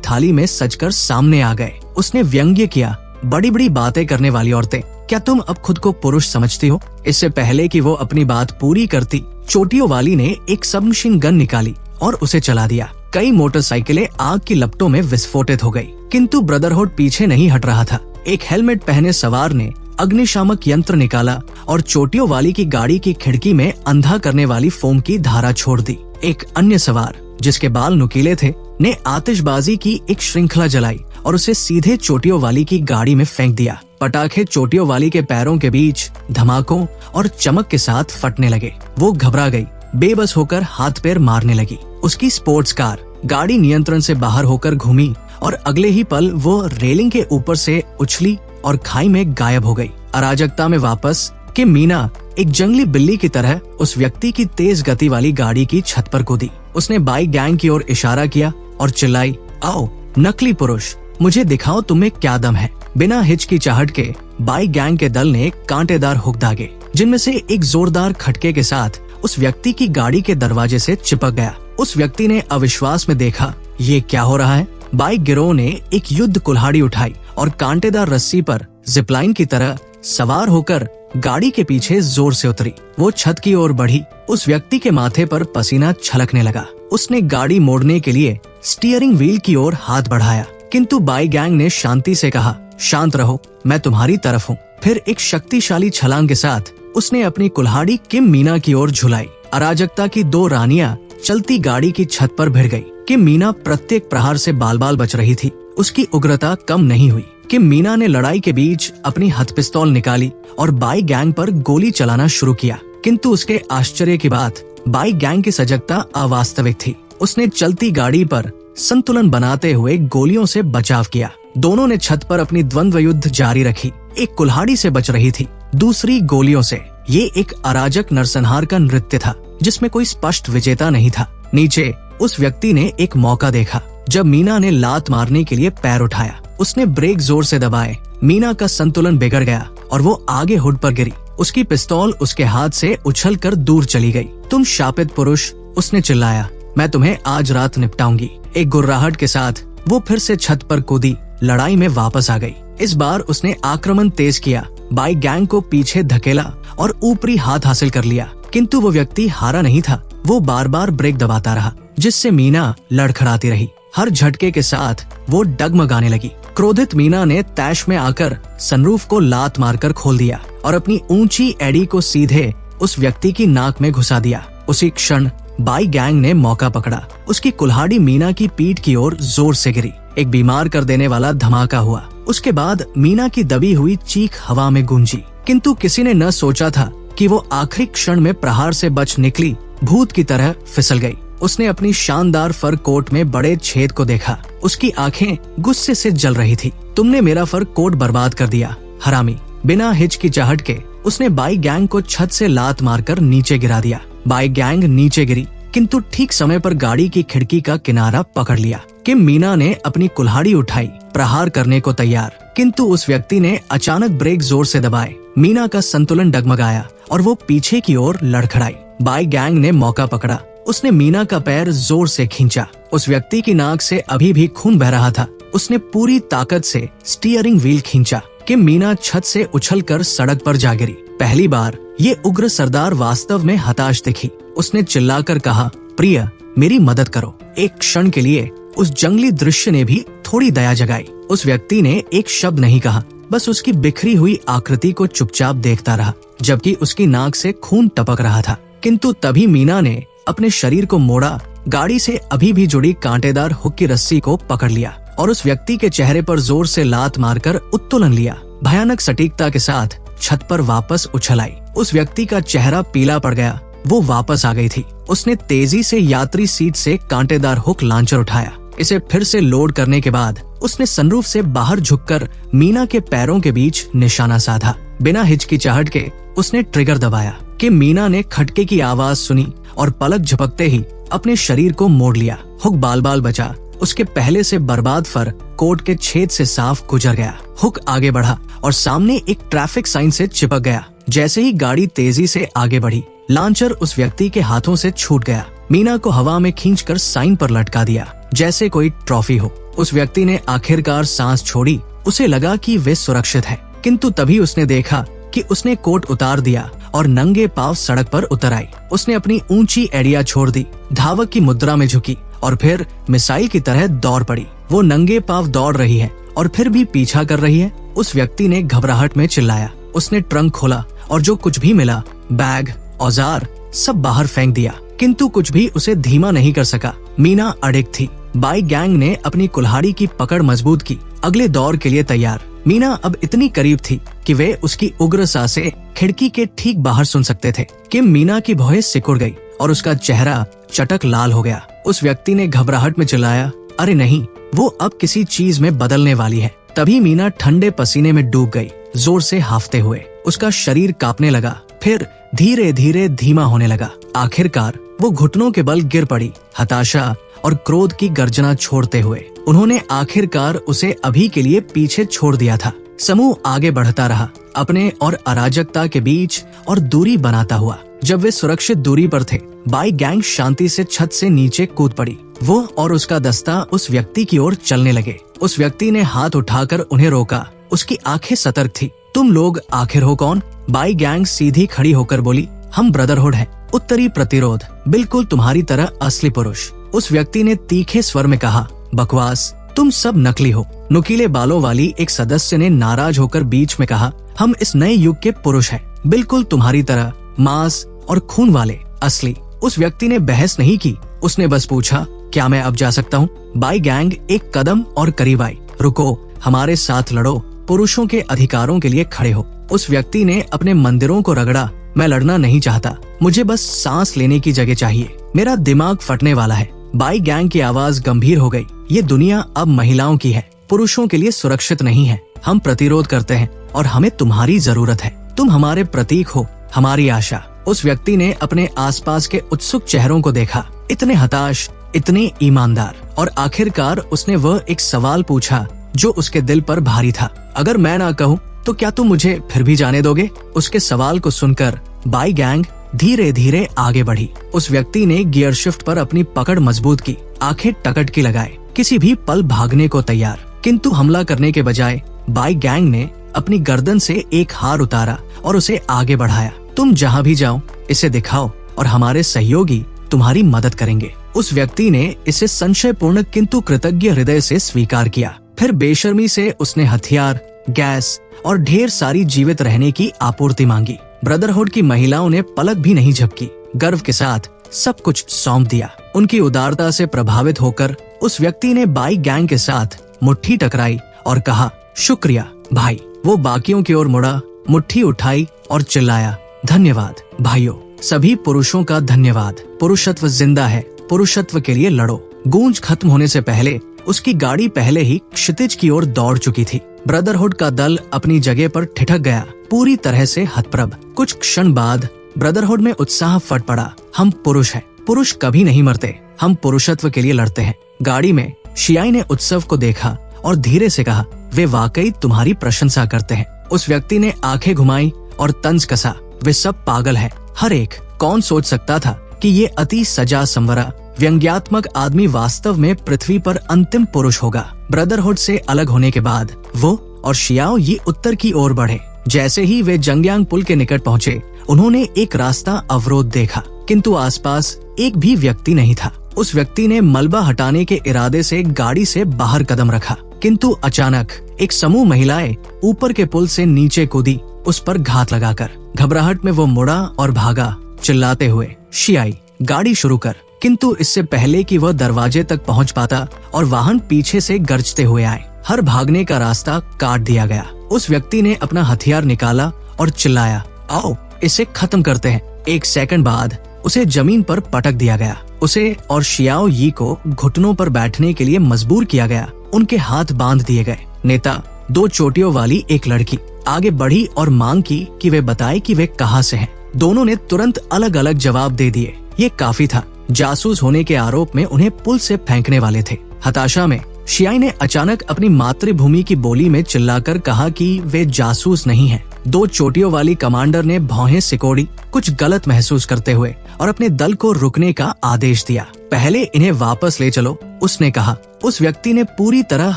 थाली में सजकर सामने आ गए। उसने व्यंग्य किया, बड़ी बड़ी बातें करने वाली औरतें, क्या तुम अब खुद को पुरुष समझती हो? इससे पहले कि वो अपनी बात पूरी करती, चोटियों वाली ने एक सबमशीन गन निकाली और उसे चला दिया। कई मोटरसाइकिलें आग की लपटों में विस्फोटित हो गई, किंतु ब्रदरहुड पीछे नहीं हट रहा था। एक हेलमेट पहने सवार ने अग्निशामक यंत्र निकाला और चोटियों वाली की गाड़ी की खिड़की में अंधा करने वाली फोम की धारा छोड़ दी। एक अन्य सवार, जिसके बाल नुकीले थे, ने आतिशबाजी की एक श्रृंखला जलाई और उसे सीधे चोटियों वाली की गाड़ी में फेंक दिया। पटाखे चोटियों वाली के पैरों के बीच धमाकों और चमक के साथ फटने लगे। वो घबरा गई, बेबस होकर हाथ पैर मारने लगी। उसकी स्पोर्ट्स कार गाड़ी नियंत्रण से बाहर होकर घूमी और अगले ही पल वो रेलिंग के ऊपर से उछली और खाई में गायब हो गई। अराजकता में वापस कि मीना एक जंगली बिल्ली की तरह उस व्यक्ति की तेज गति वाली गाड़ी की छत पर कूदी। उसने बाइक गैंग की ओर इशारा किया और चिल्लाई, आओ नकली पुरुष, मुझे दिखाओ तुम्हें क्या दम है। बिना हिचकिचाहट के बाइक गैंग के दल ने कांटेदार हुक दागे, जिनमें से एक जोरदार खटके के साथ उस व्यक्ति की गाड़ी के दरवाजे से चिपक गया। उस व्यक्ति ने अविश्वास में देखा, ये क्या हो रहा है? बाइक गिरोह ने एक युद्ध कुल्हाड़ी उठाई और कांटेदार रस्सी पर जिपलाइन की तरह सवार होकर गाड़ी के पीछे जोर से उतरी। वो छत की ओर बढ़ी। उस व्यक्ति के माथे पर पसीना छलकने लगा। उसने गाड़ी मोड़ने के लिए स्टीयरिंग व्हील की ओर हाथ बढ़ाया, किंतु बाइक गैंग ने शांति से कहा, शांत रहो, मैं तुम्हारी तरफ हूँ। फिर एक शक्तिशाली छलांग के साथ उसने अपनी कुल्हाड़ी किम मीना की ओर झुलाई। अराजकता की दो रानियां चलती गाड़ी की छत पर भिड़ गई। किम मीना प्रत्येक प्रहार से बाल बाल बच रही थी। उसकी उग्रता कम नहीं हुई। किम मीना ने लड़ाई के बीच अपनी हथ पिस्तौल निकाली और बाइक गैंग पर गोली चलाना शुरू किया, किंतु उसके आश्चर्य की बात, बाइक गैंग की सजगता अवास्तविक थी। उसने चलती गाड़ी पर संतुलन बनाते हुए गोलियों से बचाव किया। दोनों ने छत पर अपनी द्वंद्व युद्ध जारी रखी। एक कुल्हाड़ी से बच रही थी, दूसरी गोलियों से। ये एक अराजक नरसंहार का नृत्य था, जिसमें कोई स्पष्ट विजेता नहीं था। नीचे उस व्यक्ति ने एक मौका देखा। जब मीना ने लात मारने के लिए पैर उठाया, उसने ब्रेक जोर से दबाए। मीना का संतुलन बिगड़ गया और वो आगे हुड पर गिरी। उसकी पिस्तौल उसके हाथ से उछलकर दूर चली गई। तुम शापित पुरुष, उसने चिल्लाया, मैं तुम्हें आज रात निपटाऊंगी। एक गुर्राहट के साथ वो फिर से छत पर कूदी, लड़ाई में वापस आ गई। इस बार उसने आक्रमण तेज किया, बाइक गैंग को पीछे धकेला और ऊपरी हाथ हासिल कर लिया, किंतु वो व्यक्ति हारा नहीं था। वो बार बार ब्रेक दबाता रहा, जिससे मीना लड़खड़ाती रही। हर झटके के साथ वो डगमगाने लगी। क्रोधित मीना ने तैश में आकर सनरूफ को लात मारकर खोल दिया और अपनी ऊंची एड़ी को सीधे उस व्यक्ति की नाक में घुसा दिया। उसी क्षण बाइक गैंग ने मौका पकड़ा। उसकी कुल्हाड़ी मीना की पीठ की ओर जोर से गिरी। एक बीमार कर देने वाला धमाका हुआ। उसके बाद मीना की दबी हुई चीख हवा में गूंजी, किंतु किसी ने न सोचा था कि वो आखिरी क्षण में प्रहार से बच निकली भूत की तरह फिसल गई। उसने अपनी शानदार फर कोट में बड़े छेद को देखा। उसकी आंखें गुस्से से जल रही थी। तुमने मेरा फर कोट बर्बाद कर दिया, हरामी। बिना हिचकिचाहट के उसने बाइक गैंग को छत से लात मारकर नीचे गिरा दिया। बाइक गैंग नीचे गिरी, किंतु ठीक समय पर गाड़ी की खिड़की का किनारा पकड़ लिया। किम मीना ने अपनी कुल्हाड़ी उठाई, प्रहार करने को तैयार, किंतु उस व्यक्ति ने अचानक ब्रेक जोर से दबाए। मीना का संतुलन डगमगाया और वो पीछे की ओर लड़खड़ाई। बाइक गैंग ने मौका पकड़ा। उसने मीना का पैर जोर से खींचा। उस व्यक्ति की नाक से अभी भी खून बह रहा था। उसने पूरी ताकत से स्टीयरिंग व्हील खींचा कि मीना छत से उछलकर सड़क पर जा गिरी। पहली बार ये उग्र सरदार वास्तव में हताश दिखी। उसने चिल्लाकर कहा, प्रिय, मेरी मदद करो। एक क्षण के लिए उस जंगली दृश्य ने भी थोड़ी दया जगाई। उस व्यक्ति ने एक शब्द नहीं कहा, बस उसकी बिखरी हुई आकृति को चुपचाप देखता रहा, जबकि उसकी नाक से खून टपक रहा था। किंतु तभी मीना ने अपने शरीर को मोड़ा, गाड़ी से अभी भी जुड़ी कांटेदार हुक की रस्सी को पकड़ लिया और उस व्यक्ति के चेहरे पर जोर से लात मारकर उत्तोलन लिया। भयानक सटीकता के साथ छत पर वापस उछल आई। उस व्यक्ति का चेहरा पीला पड़ गया। वो वापस आ गई थी। उसने तेजी से यात्री सीट से कांटेदार हुक लॉन्चर उठाया। इसे फिर से लोड करने के बाद उसने सनरूफ से बाहर झुककर मीना के पैरों के बीच निशाना साधा। बिना हिचकिचाहट के उसने ट्रिगर दबाया कि मीना ने खटके की आवाज सुनी और पलक झपकते ही अपने शरीर को मोड़ लिया। हुक बाल बाल बचा। उसके पहले से बर्बाद फर कोट के छेद से साफ गुजर गया। हुक आगे बढ़ा और सामने एक ट्रैफिक साइन से चिपक गया। जैसे ही गाड़ी तेजी से आगे बढ़ी, लांचर उस व्यक्ति के हाथों से छूट गया। मीना को हवा में खींचकर साइन पर लटका दिया जैसे कोई ट्रॉफी हो। उस व्यक्ति ने आखिरकार सांस छोड़ी। उसे लगा कि वे सुरक्षित है, किंतु तभी उसने देखा कि उसने कोट उतार दिया और नंगे पांव सड़क पर उतर आई। उसने अपनी ऊंची एड़ियां छोड़ दी, धावक की मुद्रा में झुकी और फिर मिसाइल की तरह दौड़ पड़ी। वो नंगे पांव दौड़ रही है और फिर भी पीछा कर रही है। उस व्यक्ति ने घबराहट में चिल्लाया। उसने ट्रंक खोला और जो कुछ भी मिला, बैग, औजार, सब बाहर फेंक दिया, किंतु कुछ भी उसे धीमा नहीं कर सका। मीना अड़िग थी। बाइक गैंग ने अपनी कुल्हाड़ी की पकड़ मजबूत की, अगले दौर के लिए तैयार। मीना अब इतनी करीब थी कि वे उसकी उग्र सांसें खिड़की के ठीक बाहर सुन सकते थे कि मीना की भौहें सिकुड़ गई और उसका चेहरा चटक लाल हो गया। उस व्यक्ति ने घबराहट में चिल्लाया, अरे नहीं, वो अब किसी चीज में बदलने वाली है। तभी मीना ठंडे पसीने में डूब गई, जोर से हांफते हुए। उसका शरीर कांपने लगा, फिर धीरे धीरे धीमा होने लगा। आखिरकार वो घुटनों के बल गिर पड़ी, हताशा और क्रोध की गर्जना छोड़ते हुए। उन्होंने आखिरकार उसे अभी के लिए पीछे छोड़ दिया था। समूह आगे बढ़ता रहा, अपने और अराजकता के बीच और दूरी बनाता हुआ। जब वे सुरक्षित दूरी पर थे, बाइक गैंग शांति से छत से नीचे कूद पड़ी। वो और उसका दस्ता उस व्यक्ति की ओर चलने लगे। उस व्यक्ति ने हाथ उठाकर उन्हें रोका। उसकी आंखें सतर्क थी। तुम लोग आखिर हो कौन? बाइक गैंग सीधी खड़ी होकर बोली, हम ब्रदरहुड हैं। उत्तरी प्रतिरोध, बिल्कुल तुम्हारी तरह असली पुरुष। उस व्यक्ति ने तीखे स्वर में कहा, बकवास, तुम सब नकली हो। नुकीले बालों वाली एक सदस्य ने नाराज होकर बीच में कहा, हम इस नए युग के पुरुष हैं, बिल्कुल तुम्हारी तरह, मांस और खून वाले, असली। उस व्यक्ति ने बहस नहीं की, उसने बस पूछा, क्या मैं अब जा सकता हूँ? बाइक गैंग एक कदम और करीब आई। रुको, हमारे साथ लड़ो, पुरुषों के अधिकारों के लिए खड़े हो। उस व्यक्ति ने अपने मंदिरों को रगड़ा। मैं लड़ना नहीं चाहता, मुझे बस सांस लेने की जगह चाहिए, मेरा दिमाग फटने वाला है। बाइक गैंग की आवाज गंभीर हो गई। ये दुनिया अब महिलाओं की है, पुरुषों के लिए सुरक्षित नहीं है। हम प्रतिरोध करते हैं और हमें तुम्हारी जरूरत है। तुम हमारे प्रतीक हो, हमारी आशा। उस व्यक्ति ने अपने आसपास के उत्सुक चेहरों को देखा, इतने हताश, इतने ईमानदार, और आखिरकार उसने वह एक सवाल पूछा जो उसके दिल पर भारी था। अगर मैं ना कहूँ तो क्या तुम मुझे फिर भी जाने दोगे? उसके सवाल को सुनकर बाइक गैंग धीरे धीरे आगे बढ़ी। उस व्यक्ति ने गियर शिफ्ट पर अपनी पकड़ मजबूत की, आंखें टकट की लगाए, किसी भी पल भागने को तैयार। किंतु हमला करने के बजाय बाइक गैंग ने अपनी गर्दन से एक हार उतारा और उसे आगे बढ़ाया। तुम जहाँ भी जाओ इसे दिखाओ और हमारे सहयोगी तुम्हारी मदद करेंगे। उस व्यक्ति ने इसे संशयपूर्ण किंतु कृतज्ञ हृदय से स्वीकार किया। फिर बेशर्मी से उसने हथियार, गैस और ढेर सारी जीवित रहने की आपूर्ति मांगी। ब्रदरहुड की महिलाओं ने पलक भी नहीं झपकी, गर्व के साथ सब कुछ सौंप दिया। उनकी उदारता से प्रभावित होकर उस व्यक्ति ने बाइक गैंग के साथ मुट्ठी टकराई और कहा, शुक्रिया भाई। वो बाकियों की ओर मुड़ा, मुट्ठी उठाई और चिल्लाया, धन्यवाद भाइयों, सभी पुरुषों का धन्यवाद। पुरुषत्व जिंदा है, पुरुषत्व के लिए लड़ो। गूंज खत्म होने से पहले उसकी गाड़ी पहले ही क्षितिज की ओर दौड़ चुकी थी। ब्रदरहुड का दल अपनी जगह पर ठिठक गया, पूरी तरह से हतप्रभ। कुछ क्षण बाद ब्रदरहुड में उत्साह फट पड़ा। हम पुरुष हैं, पुरुष कभी नहीं मरते, हम पुरुषत्व के लिए लड़ते हैं। गाड़ी में शियाई ने उत्सव को देखा और धीरे से कहा, वे वाकई तुम्हारी प्रशंसा करते हैं। उस व्यक्ति ने आंखें घुमाई और तंज कसा, वे सब पागल हैं, हर एक। कौन सोच सकता था कि ये अति सजा संवरा व्यंग्यात्मक आदमी वास्तव में पृथ्वी पर अंतिम पुरुष होगा। ब्रदरहुड से अलग होने के बाद वो और शियाओ ये उत्तर की ओर बढ़े। जैसे ही वे जंगयांग पुल के निकट पहुँचे, उन्होंने एक रास्ता अवरोध देखा, किंतु आसपास एक भी व्यक्ति नहीं था। उस व्यक्ति ने मलबा हटाने के इरादे से गाड़ी से बाहर कदम रखा, किंतु अचानक एक समूह महिलाएं ऊपर के पुल से नीचे कूदी, उस पर घात लगाकर। घबराहट में वो मुड़ा और भागा, चिल्लाते हुए, शियाई गाड़ी शुरू कर। किंतु इससे पहले कि वह दरवाजे तक पहुंच पाता और वाहन पीछे से गरजते हुए आए, हर भागने का रास्ता काट दिया गया। उस व्यक्ति ने अपना हथियार निकाला और चिल्लाया, आओ इसे खत्म करते हैं। एक सेकंड बाद उसे जमीन पर पटक दिया गया। उसे और शियाओ यी को घुटनों पर बैठने के लिए मजबूर किया गया। उनके हाथ बांध दिए गए। नेता, 2 चोटियों वाली एक लड़की आगे बढ़ी और मांग की कि वे बताए कि वे कहाँ से हैं। दोनों ने तुरंत अलग अलग जवाब दे दिए। ये काफी था। जासूस होने के आरोप में उन्हें पुल से फेंकने वाले थे। हताशा में शियाई ने अचानक अपनी मातृभूमि की बोली में चिल्लाकर कहा कि वे जासूस नहीं हैं। 2 चोटियों वाली कमांडर ने भौहें सिकोड़ी, कुछ गलत महसूस करते हुए, और अपने दल को रुकने का आदेश दिया। पहले इन्हें वापस ले चलो, उसने कहा। उस व्यक्ति ने पूरी तरह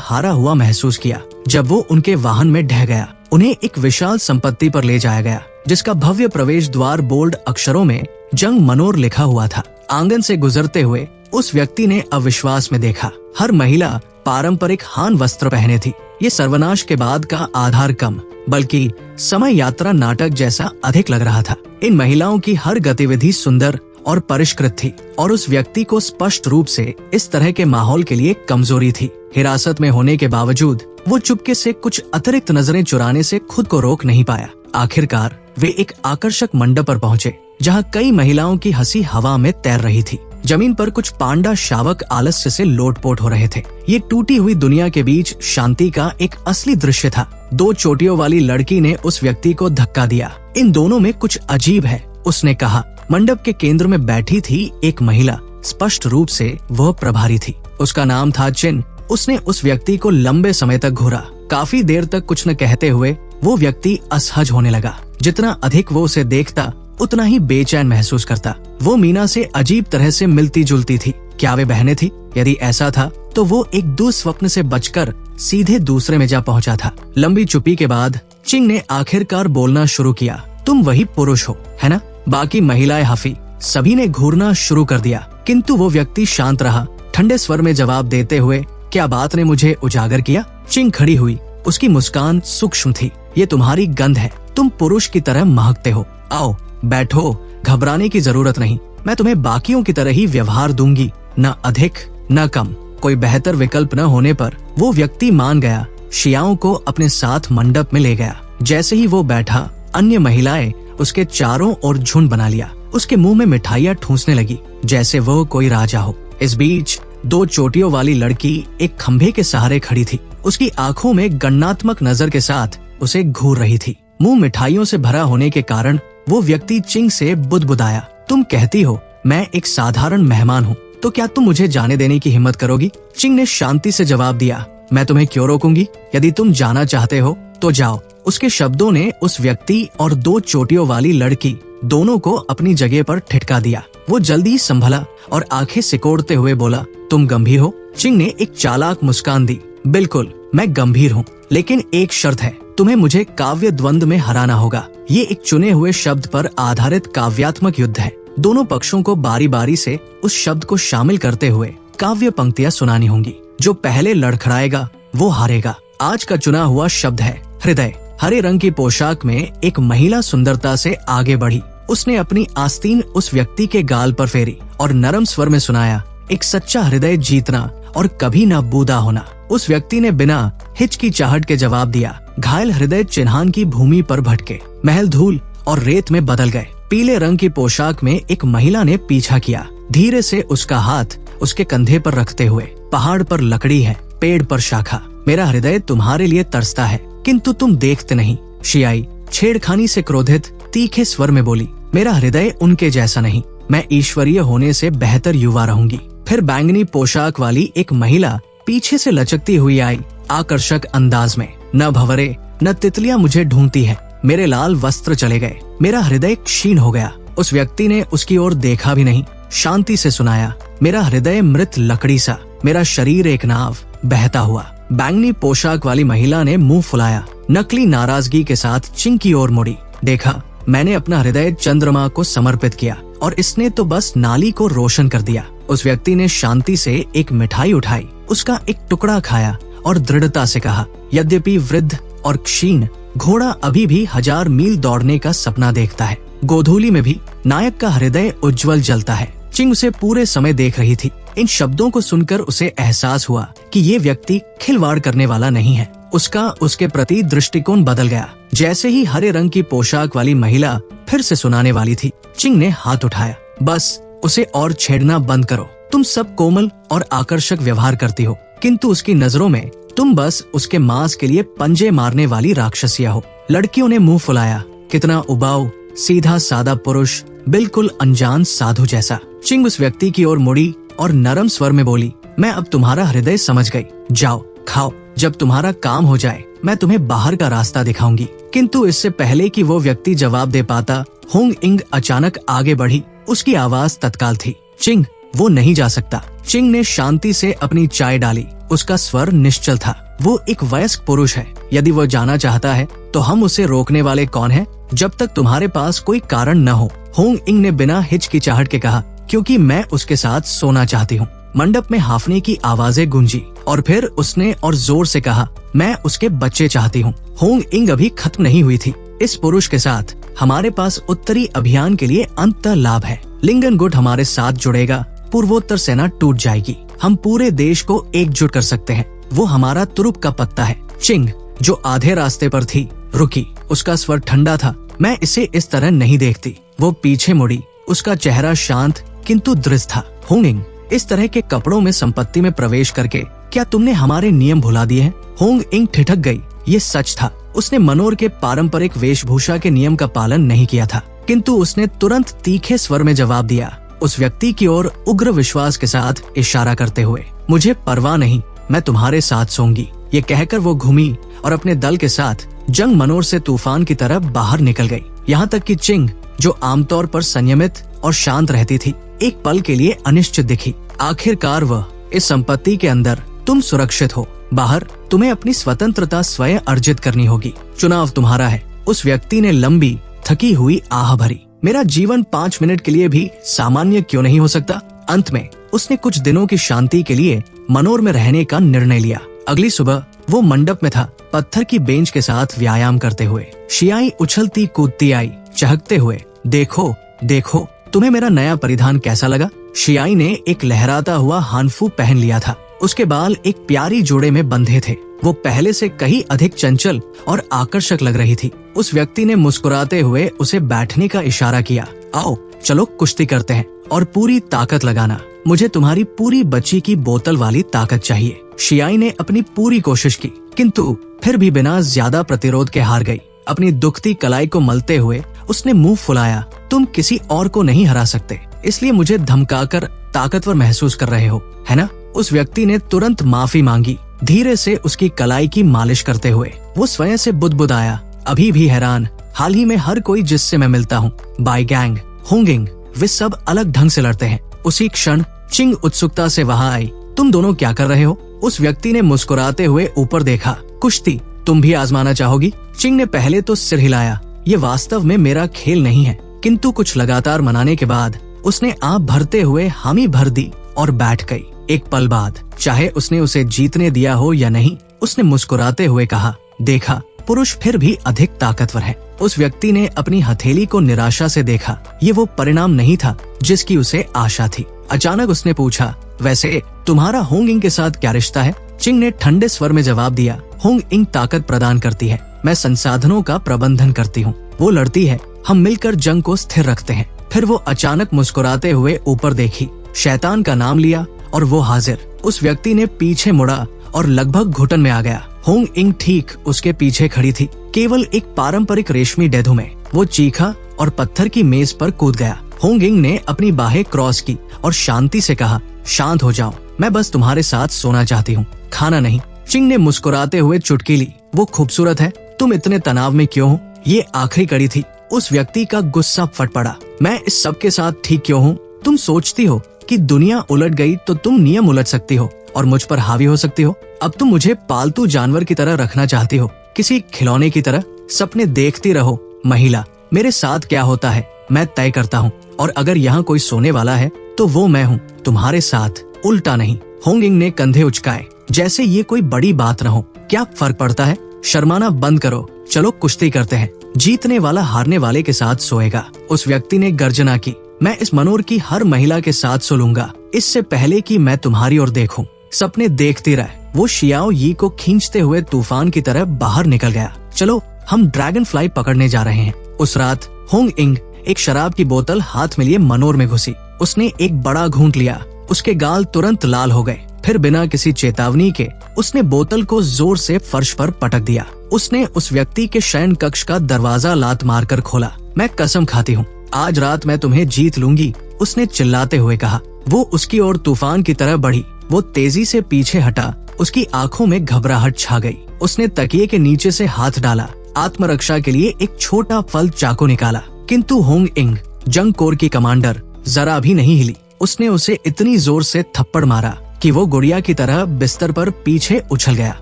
हारा हुआ महसूस किया। जब वो उनके वाहन में ढह गया, उन्हें एक विशाल संपत्ति पर ले जाया गया, जिसका भव्य प्रवेश द्वार बोल्ड अक्षरों में जंग मनोर लिखा हुआ था। आंगन से गुजरते हुए उस व्यक्ति ने अविश्वास में देखा। हर महिला पारंपरिक हान वस्त्र पहने थी। ये सर्वनाश के बाद का आधार कम, बल्कि समय यात्रा नाटक जैसा अधिक लग रहा था। इन महिलाओं की हर गतिविधि सुंदर और परिष्कृत थी, और उस व्यक्ति को स्पष्ट रूप से इस तरह के माहौल के लिए कमजोरी थी। हिरासत में होने के बावजूद वो चुपके से कुछ अतिरिक्त नजरें चुराने से खुद को रोक नहीं पाया। आखिरकार वे एक आकर्षक मंडप पर पहुँचे, जहाँ कई महिलाओं की हंसी हवा में तैर रही थी। जमीन पर कुछ पांडा शावक आलस्य से लोटपोट हो रहे थे। ये टूटी हुई दुनिया के बीच शांति का एक असली दृश्य था। 2 चोटियों वाली लड़की ने उस व्यक्ति को धक्का दिया। इन दोनों में कुछ अजीब है, उसने कहा। मंडप के केंद्र में बैठी थी एक महिला। स्पष्ट रूप से वह प्रभारी थी। उसका नाम था चिन। उसने उस व्यक्ति को लंबे समय तक घूरा। काफी देर तक कुछ न कहते हुए वो व्यक्ति असहज होने लगा। जितना अधिक वो उसे देखता, उतना ही बेचैन महसूस करता। वो मीना से अजीब तरह से मिलती जुलती थी। क्या वे बहनें थी? यदि ऐसा था तो वो एक दुस्वप्न से बचकर सीधे दूसरे में जा पहुंचा था। लंबी चुप्पी के बाद चिंग ने आखिरकार बोलना शुरू किया। तुम वही पुरुष हो, है ना? बाकी महिलाएं हफी। सभी ने घूरना शुरू कर दिया, किंतु वो व्यक्ति शांत रहा। ठंडे स्वर में जवाब देते हुए, क्या बात ने मुझे उजागर किया? चिंग खड़ी हुई। उसकी मुस्कान सूक्ष्म थी। ये तुम्हारी गंध है। तुम पुरुष की तरह महकते हो। आओ बैठो, घबराने की जरूरत नहीं। मैं तुम्हें बाकियों की तरह ही व्यवहार दूंगी, न अधिक न कम। कोई बेहतर विकल्प न होने पर वो व्यक्ति मान गया। शियाओं को अपने साथ मंडप में ले गया। जैसे ही वो बैठा, अन्य महिलाएं उसके चारों ओर झुंड बना लिया। उसके मुंह में मिठाइयाँ ठूंसने लगी, जैसे वो कोई राजा हो। इस बीच 2 चोटियों वाली लड़की एक खंभे के सहारे खड़ी थी। उसकी आंखों में गणनात्मक नजर के साथ उसे घूर रही थी। मुंह मिठाइयों से भरा होने के कारण वो व्यक्ति चिंग से बुदबुदाया। तुम कहती हो मैं एक साधारण मेहमान हूँ, तो क्या तुम मुझे जाने देने की हिम्मत करोगी? चिंग ने शांति से जवाब दिया। मैं तुम्हें क्यों रोकूंगी? यदि तुम जाना चाहते हो तो जाओ। उसके शब्दों ने उस व्यक्ति और 2 चोटियों वाली लड़की दोनों को अपनी जगह पर ठिठका दिया। वो जल्दी संभला और आंखें सिकोड़ते हुए बोला, तुम गंभीर हो? चिंग ने एक चालाक मुस्कान दी। बिल्कुल, मैं गंभीर हूँ, लेकिन एक शर्त है। तुम्हें मुझे काव्य द्वंद में हराना होगा। ये एक चुने हुए शब्द पर आधारित काव्यात्मक युद्ध है। दोनों पक्षों को बारी बारी से उस शब्द को शामिल करते हुए काव्य पंक्तियां सुनानी होंगी। जो पहले लड़खड़ाएगा वो हारेगा। आज का चुना हुआ शब्द है हृदय। हरे रंग की पोशाक में एक महिला सुंदरता से आगे बढ़ी। उसने अपनी आस्तीन उस व्यक्ति के गाल पर फेरी और नरम स्वर में सुनाया, एक सच्चा हृदय जीतना और कभी न बूदा होना। उस व्यक्ति ने बिना हिचकिचाहट के जवाब दिया। घायल हृदय चिन्हान की भूमि पर भटके, महल धूल और रेत में बदल गए। पीले रंग की पोशाक में एक महिला ने पीछा किया, धीरे से उसका हाथ उसके कंधे पर रखते हुए। पहाड़ पर लकड़ी है, पेड़ पर शाखा। मेरा हृदय तुम्हारे लिए तरसता है, किंतु तुम देखते नहीं। शियाई छेड़खानी से क्रोधित तीखे स्वर में बोली, मेरा हृदय उनके जैसा नहीं। मैं ईश्वरीय होने से बेहतर युवा रहूंगी। फिर बैंगनी पोशाक वाली एक महिला पीछे से लचकती हुई आई, आकर्षक अंदाज में। न भंवरे न तितलियां मुझे ढूंढती है। मेरे लाल वस्त्र चले गए, मेरा हृदय क्षीण हो गया। उस व्यक्ति ने उसकी ओर देखा भी नहीं, शांति से सुनाया, मेरा हृदय मृत लकड़ी सा, मेरा शरीर एक नाव बहता हुआ। बैंगनी पोशाक वाली महिला ने मुंह फुलाया, नकली नाराजगी के साथ चिंग की ओर मुड़ी। देखा, मैंने अपना हृदय चंद्रमा को समर्पित किया और इसने तो बस नाली को रोशन कर दिया। उस व्यक्ति ने शांति से एक मिठाई उठाई, उसका एक टुकड़ा खाया और दृढ़ता से कहा, यद्यपि वृद्ध और क्षीण, घोड़ा अभी भी 1000 मील दौड़ने का सपना देखता है। गोधूली में भी नायक का हृदय उज्जवल जलता है। चिंग उसे पूरे समय देख रही थी। इन शब्दों को सुनकर उसे एहसास हुआ कि ये व्यक्ति खिलवाड़ करने वाला नहीं है। उसका उसके प्रति दृष्टिकोण बदल गया। जैसे ही हरे रंग की पोशाक वाली महिला फिर से सुनाने वाली थी, चिंग ने हाथ उठाया। बस उसे और छेड़ना बंद करो। तुम सब कोमल और आकर्षक व्यवहार करती हो, किंतु उसकी नजरों में तुम बस उसके मांस के लिए पंजे मारने वाली राक्षसिया हो। लड़कियों ने मुंह फुलाया। कितना उबाऊ, सीधा सादा पुरुष, बिल्कुल अनजान साधु जैसा। चिंग उस व्यक्ति की ओर मुड़ी और नरम स्वर में बोली, मैं अब तुम्हारा हृदय समझ गई। जाओ खाओ, जब तुम्हारा काम हो जाए मैं तुम्हें बाहर का रास्ता दिखाऊंगी। किंतु इससे पहले कि वो व्यक्ति जवाब दे पाता, होंग इंग अचानक आगे बढ़ी। उसकी आवाज तत्काल थी, चिंग, वो नहीं जा सकता। चिंग ने शांति से अपनी चाय डाली। उसका स्वर निश्चल था। वो एक वयस्क पुरुष है। यदि वो जाना चाहता है तो हम उसे रोकने वाले कौन हैं? जब तक तुम्हारे पास कोई कारण न हो। होंग इंग ने बिना हिचकिचाहट के कहा, क्योंकि मैं उसके साथ सोना चाहती हूँ। मंडप में हाफने की आवाजें गूंजी और फिर उसने और जोर से कहा, मैं उसके बच्चे चाहती हूँ। होंग इंग अभी खत्म नहीं हुई थी। इस पुरुष के साथ हमारे पास उत्तरी अभियान के लिए अंतः लाभ है। लिंगन गुट हमारे साथ जुड़ेगा, पूर्वोत्तर सेना टूट जाएगी। हम पूरे देश को एकजुट कर सकते हैं। वो हमारा तुरुप का पत्ता है। चिंग, जो आधे रास्ते पर थी, रुकी। उसका स्वर ठंडा था। मैं इसे इस तरह नहीं देखती। वो पीछे मुड़ी। उसका चेहरा शांत किंतु दृढ़ था। होंग इंग, इस तरह के कपड़ों में संपत्ति में प्रवेश करके क्या तुमने हमारे नियम भुला दिए हैं? होंग इंग ठिठक गई। ये सच था। उसने मनोर के पारंपरिक वेशभूषा के नियम का पालन नहीं किया था, किंतु उसने तुरंत तीखे स्वर में जवाब दिया, उस व्यक्ति की ओर उग्र विश्वास के साथ इशारा करते हुए, मुझे परवाह नहीं, मैं तुम्हारे साथ सोऊंगी। ये कहकर वो घूमी और अपने दल के साथ जंग मनोर से तूफान की तरफ बाहर निकल गई। यहाँ तक कि चिंग, जो आमतौर पर संयमित और शांत रहती थी, एक पल के लिए अनिश्चित दिखी। आखिरकार वह, इस संपत्ति के अंदर तुम सुरक्षित हो, बाहर तुम्हें अपनी स्वतंत्रता स्वयं अर्जित करनी होगी। चुनाव तुम्हारा है। उस व्यक्ति ने लंबी थकी हुई आह भरी। मेरा जीवन 5 मिनट के लिए भी सामान्य क्यों नहीं हो सकता? अंत में उसने कुछ दिनों की शांति के लिए मनोर में रहने का निर्णय लिया। अगली सुबह वो मंडप में था, पत्थर की बेंच के साथ व्यायाम करते हुए। शियाई उछलती कूदती आई, चहकते हुए, देखो देखो, तुम्हें मेरा नया परिधान कैसा लगा? शियाई ने एक लहराता हुआ हानफू पहन लिया था। उसके बाल एक प्यारी जोड़े में बंधे थे। वो पहले से कहीं अधिक चंचल और आकर्षक लग रही थी। उस व्यक्ति ने मुस्कुराते हुए उसे बैठने का इशारा किया। आओ चलो कुश्ती करते हैं और पूरी ताकत लगाना। मुझे तुम्हारी पूरी बच्ची की बोतल वाली ताकत चाहिए। शियाई ने अपनी पूरी कोशिश की, किंतु फिर भी बिना ज्यादा प्रतिरोध के हार गई। अपनी दुखती कलाई को मलते हुए उसने मुंह फुलाया, तुम किसी और को नहीं हरा सकते, इसलिए मुझे धमकाकर ताकतवर महसूस कर रहे हो, है ना? उस व्यक्ति ने तुरंत माफी मांगी, धीरे से उसकी कलाई की मालिश करते हुए। वो स्वयं से बुदबुदाया, अभी भी हैरान, हाल ही में हर कोई जिससे मैं मिलता हूँ, बाई गैंग, होंग इंग, वे सब अलग ढंग से लड़ते हैं। उसी क्षण चिंग उत्सुकता से वहाँ आई। तुम दोनों क्या कर रहे हो? उस व्यक्ति ने मुस्कुराते हुए ऊपर देखा। कुश्ती तुम भी आजमाना चाहोगी? चिंग ने पहले तो सिर हिलाया, ये वास्तव में मेरा खेल नहीं है, किंतु कुछ लगातार मनाने के बाद उसने आँख भरते हुए हामी भर दी और बैठ गई। एक पल बाद, चाहे उसने उसे जीतने दिया हो या नहीं, उसने मुस्कुराते हुए कहा, देखा, पुरुष फिर भी अधिक ताकतवर है। उस व्यक्ति ने अपनी हथेली को निराशा से देखा। ये वो परिणाम नहीं था जिसकी उसे आशा थी। अचानक उसने पूछा, वैसे तुम्हारा होंग इंग के साथ क्या रिश्ता है? चिंग ने ठंडे स्वर में जवाब दिया, होंग इंग ताकत प्रदान करती है, मैं संसाधनों का प्रबंधन करती हूँ। वो लड़ती है, हम मिलकर जंग को स्थिर रखते हैं। फिर वो अचानक मुस्कुराते हुए ऊपर देखी, शैतान का नाम लिया और वो हाजिर। उस व्यक्ति ने पीछे मुड़ा और लगभग घुटन में आ गया। होंग इंग ठीक उसके पीछे खड़ी थी, केवल एक पारंपरिक रेशमी डेधु में। वो चीखा और पत्थर की मेज पर कूद गया। होंग इंग ने अपनी बाहें क्रॉस की और शांति से कहा, शांत हो जाओ, मैं बस तुम्हारे साथ सोना चाहती हूँ, खाना नहीं। चिंग ने मुस्कुराते हुए चुटकी ली, वो खूबसूरत है, तुम इतने तनाव में क्यों हो? ये आखिरी कड़ी थी। उस व्यक्ति का गुस्सा फट पड़ा, मैं इस सब के साथ ठीक क्यों हूँ? तुम सोचती हो कि दुनिया उलट गई तो तुम नियम उलट सकती हो और मुझ पर हावी हो सकती हो। अब तुम मुझे पालतू जानवर की तरह रखना चाहती हो, किसी खिलौने की तरह। सपने देखती रहो महिला, मेरे साथ क्या होता है मैं तय करता हूँ, और अगर यहाँ कोई सोने वाला है तो वो मैं हूँ, तुम्हारे साथ, उल्टा नहीं। होंग इंग ने कंधे उचकाए, जैसे ये कोई बड़ी बात न हो। क्या फर्क पड़ता है? शर्माना बंद करो, चलो कुश्ती करते हैं। जीतने वाला हारने वाले के साथ सोएगा। उस व्यक्ति ने गर्जना की, मैं इस मनोर की हर महिला के साथ सो लूंगा, इससे पहले कि मैं तुम्हारी ओर देखूं। सपने देखती रहे। वो शियाओ यी को खींचते हुए तूफान की तरह बाहर निकल गया। चलो हम ड्रैगन फ्लाई पकड़ने जा रहे हैं। उस रात होंग इंग एक शराब की बोतल हाथ में लिए मनोर में घुसी। उसने एक बड़ा घूंट लिया। उसके गाल तुरंत लाल हो गए। फिर बिना किसी चेतावनी के उसने बोतल को जोर से फर्श पर पटक दिया। उसने उस व्यक्ति के शयन कक्ष का दरवाजा लात मारकर खोला। मैं कसम खाती हूँ, आज रात मैं तुम्हें जीत लूंगी, उसने चिल्लाते हुए कहा। वो उसकी ओर तूफान की तरह बढ़ी। वो तेजी से पीछे हटा। उसकी आंखों में घबराहट छा गई। उसने तकिए के नीचे से हाथ डाला। आत्मरक्षा के लिए एक छोटा फल चाकू निकाला, किंतु होंग इंग, जंग कोर की कमांडर, जरा भी नहीं हिली। उसने उसे इतनी जोर से थप्पड़ मारा कि वो गुड़िया की तरह बिस्तर पर पीछे उछल गया।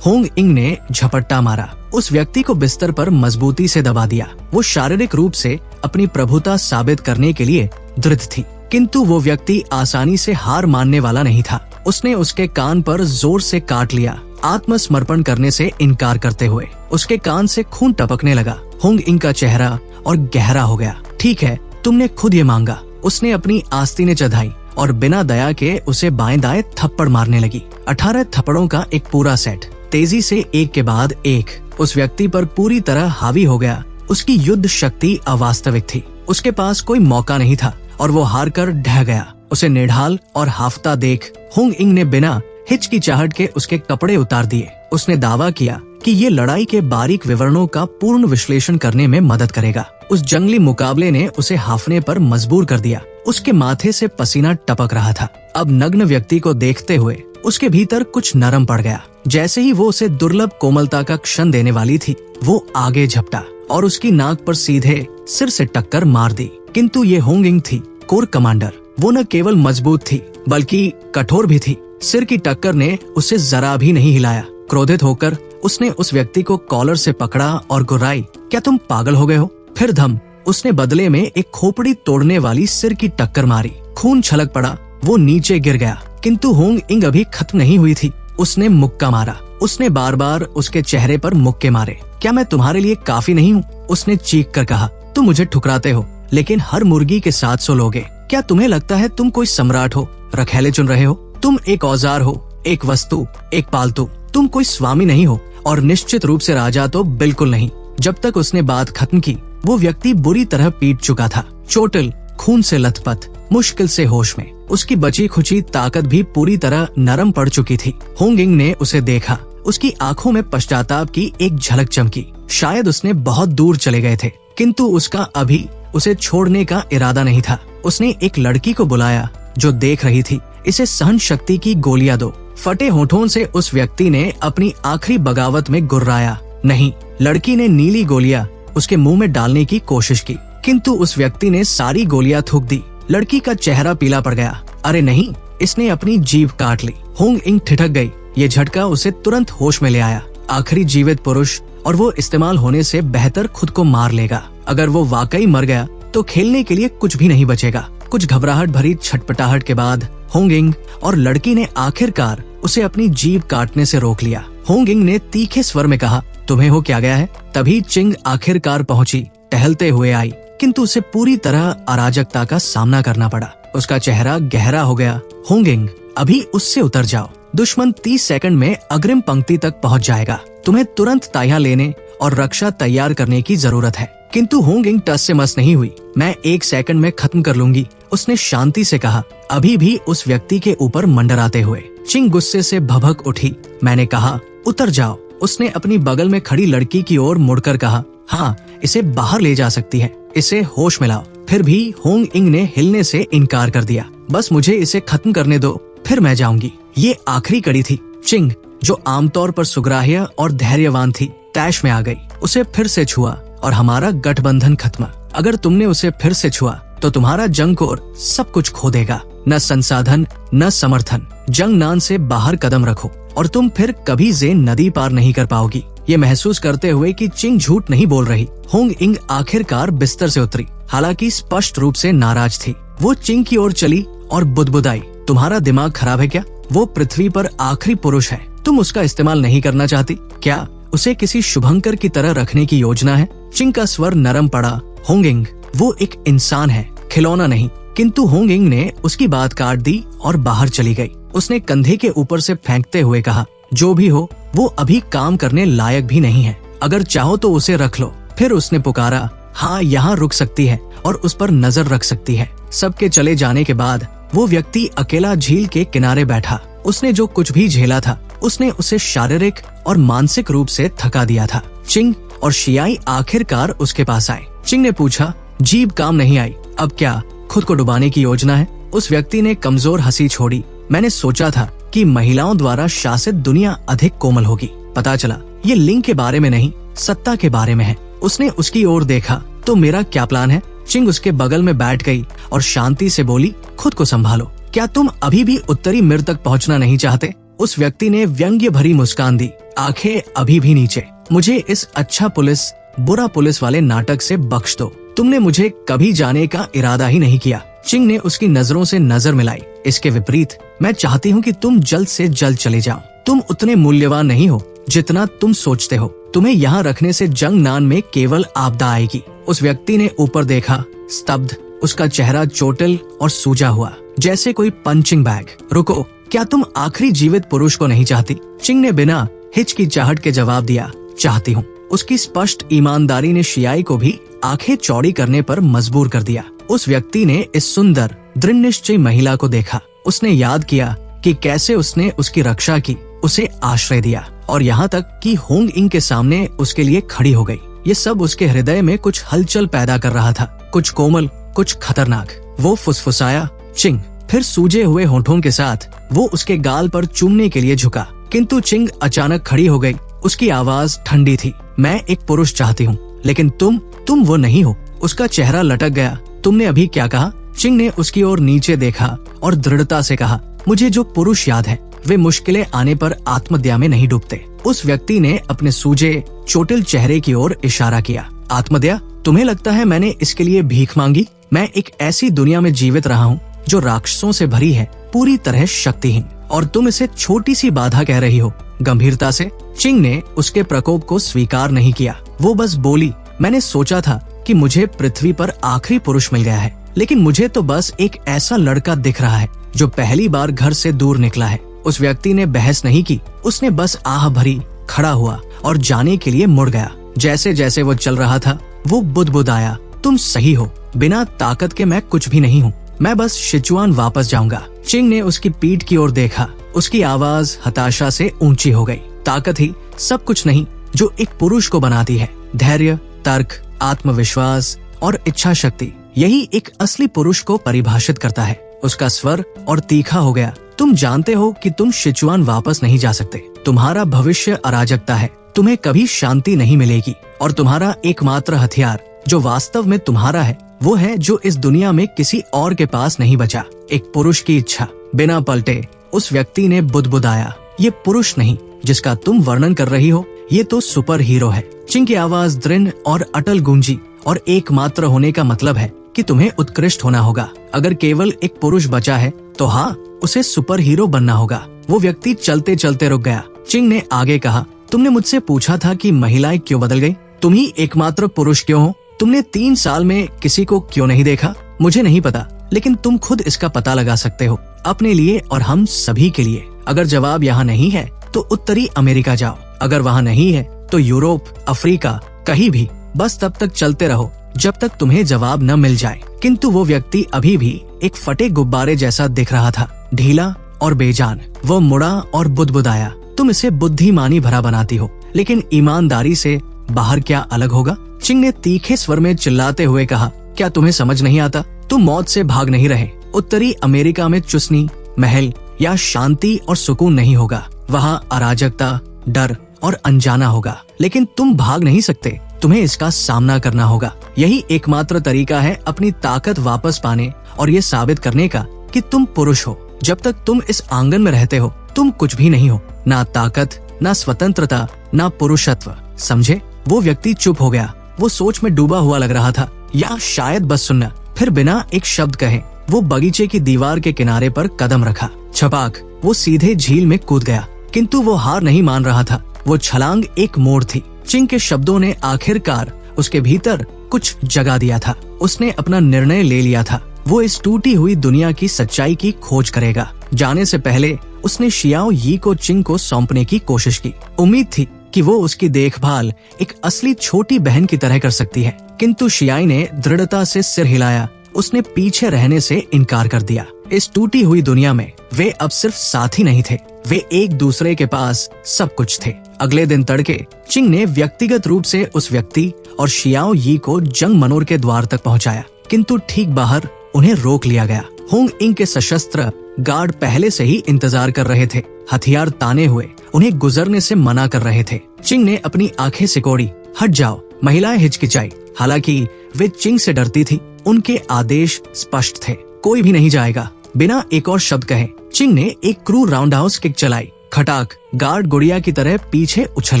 होंग इंग ने झपट्टा मारा। उस व्यक्ति को बिस्तर पर मजबूती से दबा दिया। वो शारीरिक रूप से अपनी प्रभुता साबित करने के लिए दृढ़ थी, किंतु वो व्यक्ति आसानी से हार मानने वाला नहीं था। उसने उसके कान पर जोर से काट लिया, आत्मसमर्पण करने से इनकार करते हुए। उसके कान से खून टपकने लगा। होंग इंग का चेहरा और गहरा हो गया। ठीक है, तुमने खुद ये मांगा, उसने अपनी आस्तीनें चढ़ाई और बिना दया के उसे बाएं दाएं थप्पड़ मारने लगी। 18 थप्पड़ों का एक पूरा सेट, तेजी से एक के बाद एक, उस व्यक्ति पर पूरी तरह हावी हो गया। उसकी युद्ध शक्ति अवास्तविक थी। उसके पास कोई मौका नहीं था और वो हार कर ढह गया। उसे निढाल और हाफता देख होंग इंग ने बिना हिचकिचाहट के उसके कपड़े उतार दिए। उसने दावा किया कि ये लड़ाई के बारीक विवरणों का पूर्ण विश्लेषण करने में मदद करेगा। उस जंगली मुकाबले ने उसे हाफने पर मजबूर कर दिया। उसके माथे से पसीना टपक रहा था। अब नग्न व्यक्ति को देखते हुए उसके भीतर कुछ नरम पड़ गया। जैसे ही वो उसे दुर्लभ कोमलता का क्षण देने वाली थी, वो आगे झपटा और उसकी नाक पर सीधे सिर से टक्कर मार दी। किंतु ये होंग इंग थी, कोर कमांडर। वो न केवल मजबूत थी बल्कि कठोर भी थी। सिर की टक्कर ने उसे जरा भी नहीं हिलाया। क्रोधित होकर उसने उस व्यक्ति को कॉलर से पकड़ा और गुर्राई, क्या तुम पागल हो गए हो? फिर धम उसने बदले में एक खोपड़ी तोड़ने वाली सिर की टक्कर मारी। खून छलक पड़ा। वो नीचे गिर गया, किंतु होंग इंग अभी खत्म नहीं हुई थी। उसने मुक्का मारा। उसने बार बार उसके चेहरे पर मुक्के मारे। क्या मैं तुम्हारे लिए काफी नहीं हूँ? उसने चीख कर कहा। तुम मुझे ठुकराते हो, लेकिन हर मुर्गी के 700 लोगे। क्या तुम्हें लगता है तुम कोई सम्राट हो? रखैले चुन रहे हो? तुम एक औजार हो, एक वस्तु, एक पालतू। तुम कोई स्वामी नहीं हो और निश्चित रूप से राजा तो बिल्कुल नहीं। जब तक उसने बात खत्म की, वो व्यक्ति बुरी तरह पीट चुका था। चोटिल, खून से लथपथ, मुश्किल से होश में। उसकी बची खुची ताकत भी पूरी तरह नरम पड़ चुकी थी। होंग इंग ने उसे देखा। उसकी आंखों में पश्चाताप की एक झलक चमकी। शायद उसने बहुत दूर चले गए थे, किंतु उसका अभी उसे छोड़ने का इरादा नहीं था। उसने एक लड़की को बुलाया जो देख रही थी। इसे सहन शक्ति की गोलियां दो। फटे होठों से उस व्यक्ति ने अपनी आखिरी बगावत में गुर्राया। नहीं, लड़की ने नीली गोलियां उसके मुंह में डालने की कोशिश की, किंतु उस व्यक्ति ने सारी गोलियां थूक दी। लड़की का चेहरा पीला पड़ गया। अरे नहीं, इसने अपनी जीभ काट ली। होंग इंग ठिठक गई। ये झटका उसे तुरंत होश में ले आया। आखिरी जीवित पुरुष, और वो इस्तेमाल होने से बेहतर खुद को मार लेगा। अगर वो वाकई मर गया तो खेलने के लिए कुछ भी नहीं बचेगा। कुछ घबराहट भरी छटपटाहट के बाद होंग इंग और लड़की ने आखिरकार उसे अपनी जीभ काटने से रोक लिया। होंग इंग ने तीखे स्वर में कहा, तुम्हें हो क्या गया है? तभी चिंग आखिरकार पहुंची, टहलते हुए आई, किंतु उसे पूरी तरह अराजकता का सामना करना पड़ा। उसका चेहरा गहरा हो गया। होंग इंग, अभी उससे उतर जाओ। दुश्मन 30 सेकंड में अग्रिम पंक्ति तक पहुंच जाएगा। तुम्हें तुरंत ताया लेने और रक्षा तैयार करने की जरूरत है। किंतु होंग इंग टस से मस नहीं हुई। मैं 1 सेकंड में खत्म कर लूंगी, उसने शांति से कहा, अभी भी उस व्यक्ति के ऊपर मंडराते हुए। चिंग गुस्से से भभक उठी। मैंने कहा, उतर जाओ। उसने अपनी बगल में खड़ी लड़की की ओर मुड़कर कहा, हाँ, इसे बाहर ले जा सकती है, इसे होश में लाओ। फिर भी होंग इंग ने हिलने से इनकार कर दिया। बस मुझे इसे खत्म करने दो, फिर मैं जाऊंगी। ये आखिरी कड़ी थी। चिंग, जो आमतौर पर सुग्राह्य और धैर्यवान थी, तैश में आ गई। उसे फिर से छुआ और हमारा गठबंधन खत्म। अगर तुमने उसे फिर से छुआ तो तुम्हारा जंग कोर सब कुछ खो देगा। न संसाधन, न समर्थन। जंग नान से बाहर कदम रखो और तुम फिर कभी ज़ेन नदी पार नहीं कर पाओगी। ये महसूस करते हुए कि चिंग झूठ नहीं बोल रही, होंग इंग आखिरकार बिस्तर से उतरी, हालांकि स्पष्ट रूप से नाराज थी। वो चिंग की ओर चली और बुदबुदाई, तुम्हारा दिमाग खराब है क्या? वो पृथ्वी पर आखिरी पुरुष है, तुम उसका इस्तेमाल नहीं करना चाहती क्या? उसे किसी शुभंकर की तरह रखने की योजना है? चिंग का स्वर नरम पड़ा। होंग इंग, वो एक इंसान है, खिलौना नहीं। किंतु होंग इंग ने उसकी बात काट दी और बाहर चली गई। उसने कंधे के ऊपर से फेंकते हुए कहा, जो भी हो, वो अभी काम करने लायक भी नहीं है। अगर चाहो तो उसे रख लो। फिर उसने पुकारा, हाँ यहाँ रुक सकती है और उस पर नजर रख सकती है। सबके चले जाने के बाद वो व्यक्ति अकेला झील के किनारे बैठा। उसने जो कुछ भी झेला था उसने उसे शारीरिक और मानसिक रूप से थका दिया था। चिंग और शियाई आखिरकार उसके पास आए। चिंग ने पूछा, जीभ काम नहीं आई, अब क्या खुद को डुबाने की योजना है? उस व्यक्ति ने कमजोर हंसी छोड़ी। मैंने सोचा था कि महिलाओं द्वारा शासित दुनिया अधिक कोमल होगी। पता चला ये लिंग के बारे में नहीं, सत्ता के बारे में है। उसने उसकी ओर देखा। तो मेरा क्या प्लान है? चिंग उसके बगल में बैठ गई और शांति से बोली, खुद को संभालो। क्या तुम अभी भी उत्तरी मिर तक पहुंचना नहीं चाहते? उस व्यक्ति ने व्यंग्य भरी मुस्कान दी, आंखें अभी भी नीचे। मुझे इस अच्छा पुलिस बुरा पुलिस वाले नाटक से बख्श दो। तुमने मुझे कभी जाने का इरादा ही नहीं किया। चिंग ने उसकी नजरों से नजर मिलाई। इसके विपरीत मैं चाहती हूँ कि तुम जल्द से जल्द चले जाओ। तुम उतने मूल्यवान नहीं हो जितना तुम सोचते हो। तुम्हें यहाँ रखने से जंग नान में केवल आपदा आएगी। उस व्यक्ति ने ऊपर देखा, स्तब्ध। उसका चेहरा चोटिल और सूजा हुआ, जैसे कोई पंचिंग बैग। रुको, क्या तुम आखिरी जीवित पुरुष को नहीं चाहती? चिंग ने बिना हिचकिचाहट के जवाब दिया, चाहती हूँ। उसकी स्पष्ट ईमानदारी ने शियाई को भी आंखें चौड़ी करने पर मजबूर कर दिया। उस व्यक्ति ने इस सुंदर दृढ़ निश्चयी महिला को देखा। उसने याद किया कि कैसे उसने उसकी रक्षा की, उसे आश्रय दिया और यहाँ तक कि होंग इंग के सामने उसके लिए खड़ी हो गई। ये सब उसके हृदय में कुछ हलचल पैदा कर रहा था, कुछ कोमल, कुछ खतरनाक। वो फुसफुसाया, चिंग। फिर सूजे हुए होठों के साथ वो उसके गाल पर चूमने के लिए झुका, किंतु चिंग अचानक खड़ी हो गई। उसकी आवाज ठंडी थी। मैं एक पुरुष चाहती हूँ, लेकिन तुम वो नहीं हो। उसका चेहरा लटक गया। तुमने अभी क्या कहा? चिंग ने उसकी ओर नीचे देखा और दृढ़ता से कहा, मुझे जो पुरुष याद है वे मुश्किलें आने पर आत्महत्या में नहीं डूबते। उस व्यक्ति ने अपने सूजे चोटिल चेहरे की ओर इशारा किया। आत्महत्या? तुम्हें लगता है मैंने इसके लिए भीख मांगी? मैं एक ऐसी दुनिया में जीवित रहा हूँ जो राक्षसों से भरी है, पूरी तरह शक्तिहीन, और तुम इसे छोटी सी बाधा कह रही हो। गंभीरता से चिंग ने उसके प्रकोप को स्वीकार नहीं किया। वो बस बोली, मैंने सोचा था कि मुझे पृथ्वी पर आखिरी पुरुष मिल गया है, लेकिन मुझे तो बस एक ऐसा लड़का दिख रहा है जो पहली बार घर से दूर निकला है। उस व्यक्ति ने बहस नहीं की। उसने बस आह भरी, खड़ा हुआ और जाने के लिए मुड़ गया। जैसे जैसे वो चल रहा था वो बुदबुदाया, तुम सही हो, बिना ताकत के मैं कुछ भी नहीं हूँ। मैं बस सिचुआन वापस जाऊंगा। चिंग ने उसकी पीठ की ओर देखा। उसकी आवाज हताशा से ऊंची हो गई। ताकत ही सब कुछ नहीं जो एक पुरुष को बनाती है। धैर्य, तर्क, आत्मविश्वास और इच्छा शक्ति, यही एक असली पुरुष को परिभाषित करता है। उसका स्वर और तीखा हो गया। तुम जानते हो कि तुम सिचुआन वापस नहीं जा सकते। तुम्हारा भविष्य अराजकता है। तुम्हें कभी शांति नहीं मिलेगी और तुम्हारा एकमात्र हथियार जो वास्तव में तुम्हारा है वो है जो इस दुनिया में किसी और के पास नहीं बचा, एक पुरुष की इच्छा। बिना पलटे उस व्यक्ति ने बुदबुदाया, ये पुरुष नहीं जिसका तुम वर्णन कर रही हो, ये तो सुपर हीरो है। चिंग की आवाज दृढ़ और अटल गूंजी, और एकमात्र होने का मतलब है कि तुम्हें उत्कृष्ट होना होगा। अगर केवल एक पुरुष बचा है तो हाँ, उसे सुपर हीरो बनना होगा। वो व्यक्ति चलते चलते रुक गया। चिंग ने आगे कहा, तुमने मुझसे पूछा था कि महिलाएं क्यों बदल गई? तुम ही एकमात्र पुरुष क्यों हो? तुमने 3 साल में किसी को क्यों नहीं देखा? मुझे नहीं पता, लेकिन तुम खुद इसका पता लगा सकते हो, अपने लिए और हम सभी के लिए। अगर जवाब यहाँ नहीं है तो उत्तरी अमेरिका जाओ, अगर वहाँ नहीं है तो यूरोप, अफ्रीका, कहीं भी। बस तब तक चलते रहो जब तक तुम्हें जवाब न मिल जाए। किंतु वो व्यक्ति अभी भी एक फटे गुब्बारे जैसा दिख रहा था, ढीला और बेजान। वो मुड़ा और बुदबुदाया, तुम इसे बुद्धिमानी भरा बनाती हो, लेकिन ईमानदारी से बाहर क्या अलग होगा? चिंग ने तीखे स्वर में चिल्लाते हुए कहा, क्या तुम्हें समझ नहीं आता? तुम मौत से भाग नहीं रहे। उत्तरी अमेरिका में चुस्नी, महल या शांति और सुकून नहीं होगा। वहाँ अराजकता, डर और अनजाना होगा। लेकिन तुम भाग नहीं सकते, तुम्हें इसका सामना करना होगा। यही एकमात्र तरीका है अपनी ताकत वापस पाने और ये साबित करने का कि तुम पुरुष हो। जब तक तुम इस आंगन में रहते हो तुम कुछ भी नहीं हो, ना ताकत, ना स्वतंत्रता, ना पुरुषत्व। समझे? वो व्यक्ति चुप हो गया। वो सोच में डूबा हुआ लग रहा था, या शायद बस सुनना। फिर बिना एक शब्द कहे वो बगीचे की दीवार के किनारे पर कदम रखा। छपाक वो सीधे झील में कूद गया। किंतु वो हार नहीं मान रहा था। वो छलांग एक मोड़ थी। चिंग के शब्दों ने आखिरकार उसके भीतर कुछ जगा दिया था। उसने अपना निर्णय ले लिया था। वो इस टूटी हुई दुनिया की सच्चाई की खोज करेगा। जाने से पहले उसने शियाओ यी को चिंग को सौंपने की कोशिश की। उम्मीद थी कि वो उसकी देखभाल एक असली छोटी बहन की तरह कर सकती है, किंतु शियाई ने दृढ़ता से सिर हिलाया। उसने पीछे रहने से इनकार कर दिया। इस टूटी हुई दुनिया में वे अब सिर्फ साथी नहीं थे, वे एक दूसरे के पास सब कुछ थे। अगले दिन तड़के चिंग ने व्यक्तिगत रूप से उस व्यक्ति और शियाओ यी को जंग मनोर के द्वार तक पहुंचाया, किंतु ठीक बाहर उन्हें रोक लिया गया। होंग इंग के सशस्त्र गार्ड पहले से ही इंतजार कर रहे थे, हथियार ताने हुए उन्हें गुजरने से मना कर रहे थे। चिंग ने अपनी आंखें सिकोड़ी, हट जाओ। महिलाएं हिचकिचाई, हालांकि वे चिंग से डरती थी। उनके आदेश स्पष्ट थे, कोई भी नहीं जाएगा। बिना एक और शब्द कहे चिंग ने एक क्रूर राउंडहाउस किक चलाई। खटाक, गार्ड गुड़िया की तरह पीछे उछल